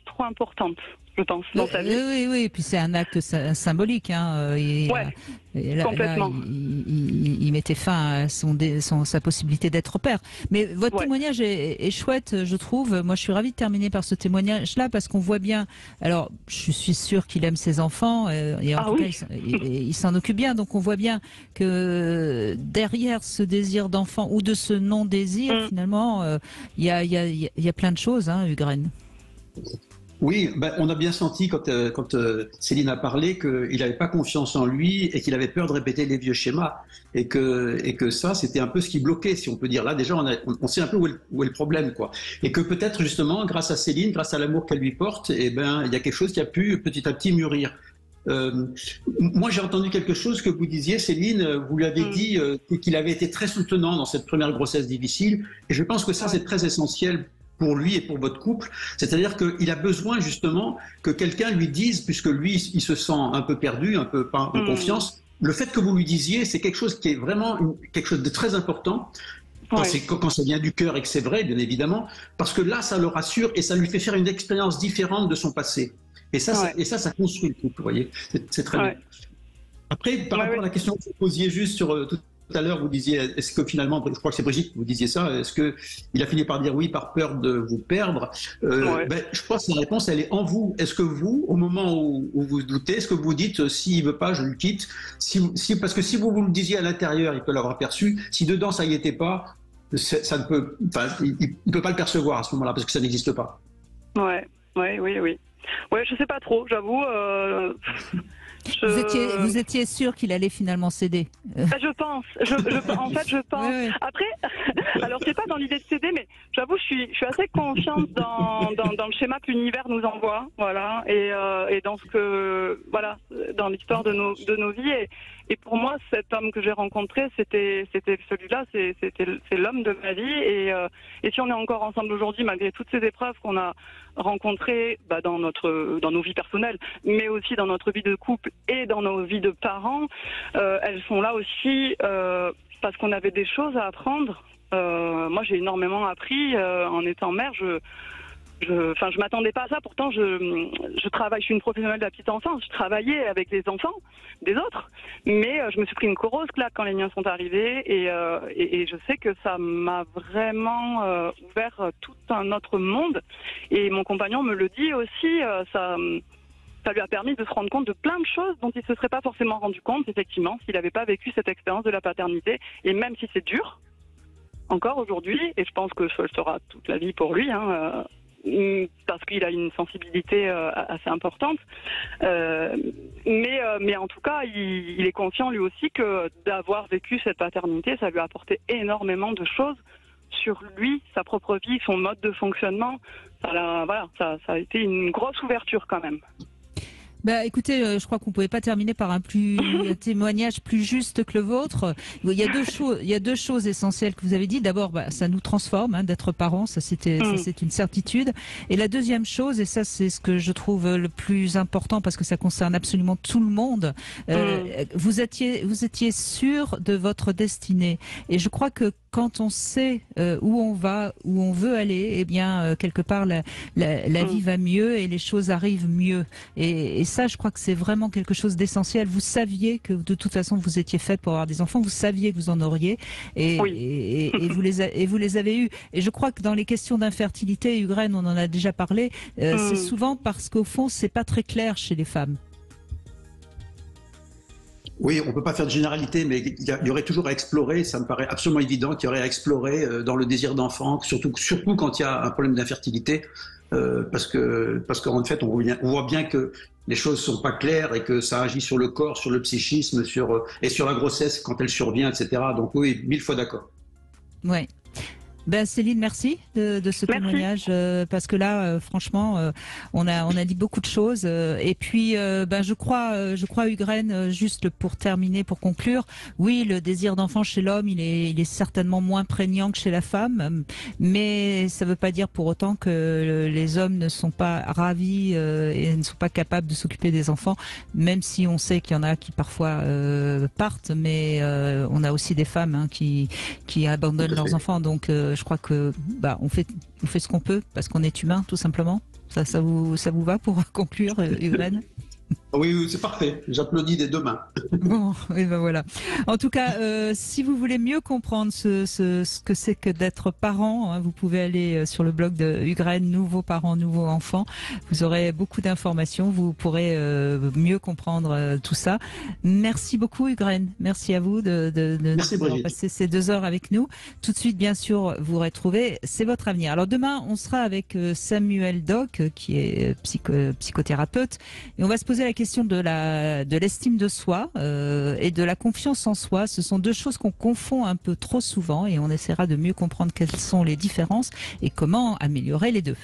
trop importante, je pense, dans sa vie. Oui, et puis c'est un acte symbolique. Hein. Complètement. Il mettait fin à sa possibilité d'être père. Mais votre témoignage est chouette, je trouve. Moi, je suis ravie de terminer par ce témoignage-là, parce qu'on voit bien... Alors, je suis sûre qu'il aime ses enfants, et en tout cas, il s'en occupe bien. Donc, on voit bien que derrière ce désir d'enfant, ou de ce non-désir, finalement, il y a plein de choses, hein, Hugren. Oui, on a bien senti quand Céline a parlé qu'il n'avait pas confiance en lui et qu'il avait peur de répéter les vieux schémas, et que ça, c'était un peu ce qui bloquait, si on peut dire. Là, déjà, on sait un peu où est le problème, quoi. Et que peut-être, justement, grâce à Céline, grâce à l'amour qu'elle lui porte, il y a quelque chose qui a pu petit à petit mûrir. Moi, j'ai entendu quelque chose que vous disiez, Céline, vous lui avez dit qu'il avait été très soutenant dans cette première grossesse difficile, et je pense que ça, c'est très essentiel pour lui et pour votre couple, c'est-à-dire qu'il a besoin justement que quelqu'un lui dise, puisque lui, il se sent un peu perdu, un peu pas de confiance, le fait que vous lui disiez, c'est quelque chose qui est vraiment quelque chose de très important, quand ça vient du cœur et que c'est vrai, bien évidemment, parce que là, ça le rassure et ça lui fait faire une expérience différente de son passé. Et ça, ça construit le couple, vous voyez, c'est très bien. Après, par rapport à la question que vous posiez juste sur tout Tout à l'heure, vous disiez, est-ce que finalement, je crois que c'est Brigitte, vous disiez ça, est-ce qu'il a fini par dire oui par peur de vous perdre? Je pense que la réponse, elle est en vous. Est-ce que vous, au moment où vous doutez, est-ce que vous dites, s'il ne veut pas, je le quitte, parce que si vous le disiez à l'intérieur, il peut l'avoir perçu, si dedans, ça n'y était pas, il ne peut pas le percevoir à ce moment-là, parce que ça n'existe pas. Oui. Ouais, je sais pas trop, j'avoue. Vous étiez sûr qu'il allait finalement céder? Je pense. En fait, je pense. Oui. Après, alors c'est pas dans l'idée de céder, mais j'avoue, je suis assez confiante dans le schéma que l'univers nous envoie, voilà, et dans ce que, voilà, dans l'histoire de nos vies. Et pour moi, cet homme que j'ai rencontré, c'était celui-là, c'est l'homme de ma vie. Et si on est encore ensemble aujourd'hui, malgré toutes ces épreuves qu'on a rencontrées dans nos vies personnelles, mais aussi dans notre vie de couple et dans nos vies de parents, elles sont là aussi parce qu'on avait des choses à apprendre. Moi, j'ai énormément appris en étant mère. Je m'attendais pas à ça. Pourtant, je travaille. Je suis une professionnelle de la petite enfance. Je travaillais avec les enfants des autres, mais je me suis pris une grosse claque quand les miens sont arrivés. Et je sais que ça m'a vraiment ouvert tout un autre monde. Et mon compagnon me le dit aussi. Ça lui a permis de se rendre compte de plein de choses dont il se serait pas forcément rendu compte, effectivement, s'il n'avait pas vécu cette expérience de la paternité. Et même si c'est dur, encore aujourd'hui, et je pense que ce sera toute la vie pour lui, parce qu'il a une sensibilité assez importante. Mais en tout cas, il est conscient lui aussi que d'avoir vécu cette paternité, ça lui a apporté énormément de choses sur lui, sa propre vie, son mode de fonctionnement. Ça a été une grosse ouverture quand même. Écoutez, je crois qu'on ne pouvait pas terminer par un témoignage plus juste que le vôtre. Il y a deux choses essentielles que vous avez dit. D'abord, ça nous transforme d'être parents, ça c'est une certitude. Et la deuxième chose, et ça c'est ce que je trouve le plus important parce que ça concerne absolument tout le monde, vous étiez sûr de votre destinée. Et je crois que quand on sait où on va, où on veut aller, eh bien quelque part la vie va mieux et les choses arrivent mieux. Et ça, je crois que c'est vraiment quelque chose d'essentiel. Vous saviez que de toute façon vous étiez faite pour avoir des enfants, vous saviez que vous en auriez, et vous les avez eus. Et je crois que dans les questions d'infertilité, Ugraine, on en a déjà parlé, c'est souvent parce qu'au fond c'est pas très clair chez les femmes. Oui, on ne peut pas faire de généralité, mais il y aurait toujours à explorer, ça me paraît absolument évident qu'il y aurait à explorer dans le désir d'enfant, surtout quand il y a un problème d'infertilité, parce qu'en fait, on voit bien que les choses ne sont pas claires et que ça agit sur le corps, sur le psychisme, et sur la grossesse quand elle survient, etc. Donc oui, 1000 fois d'accord. Oui. Céline, merci de ce témoignage parce que là, franchement, on a dit beaucoup de choses. Et puis, je crois, Ugraine, juste pour terminer, pour conclure, oui, le désir d'enfant chez l'homme, il est certainement moins prégnant que chez la femme, mais ça ne veut pas dire pour autant que les hommes ne sont pas ravis et ne sont pas capables de s'occuper des enfants, même si on sait qu'il y en a qui parfois partent, mais on a aussi des femmes qui abandonnent leurs enfants, donc je crois que on fait ce qu'on peut parce qu'on est humain, tout simplement. Ça vous va pour conclure, Ugraine? Oui, c'est parfait. J'applaudis des deux mains. Bon, et voilà. En tout cas, si vous voulez mieux comprendre ce que c'est que d'être parent, vous pouvez aller sur le blog de Ugraine, Nouveaux parents, nouveaux enfants. Vous aurez beaucoup d'informations. Vous pourrez mieux comprendre tout ça. Merci beaucoup, Ugraine. Merci à vous de passer ces 2 heures avec nous. Tout de suite, bien sûr, vous retrouvez C'est votre avenir. Alors demain, on sera avec Samuel Doc, qui est psychothérapeute, et on va se poser la question de l'estime de soi et de la confiance en soi. Ce sont 2 choses qu'on confond un peu trop souvent et on essaiera de mieux comprendre quelles sont les différences et comment améliorer les 2.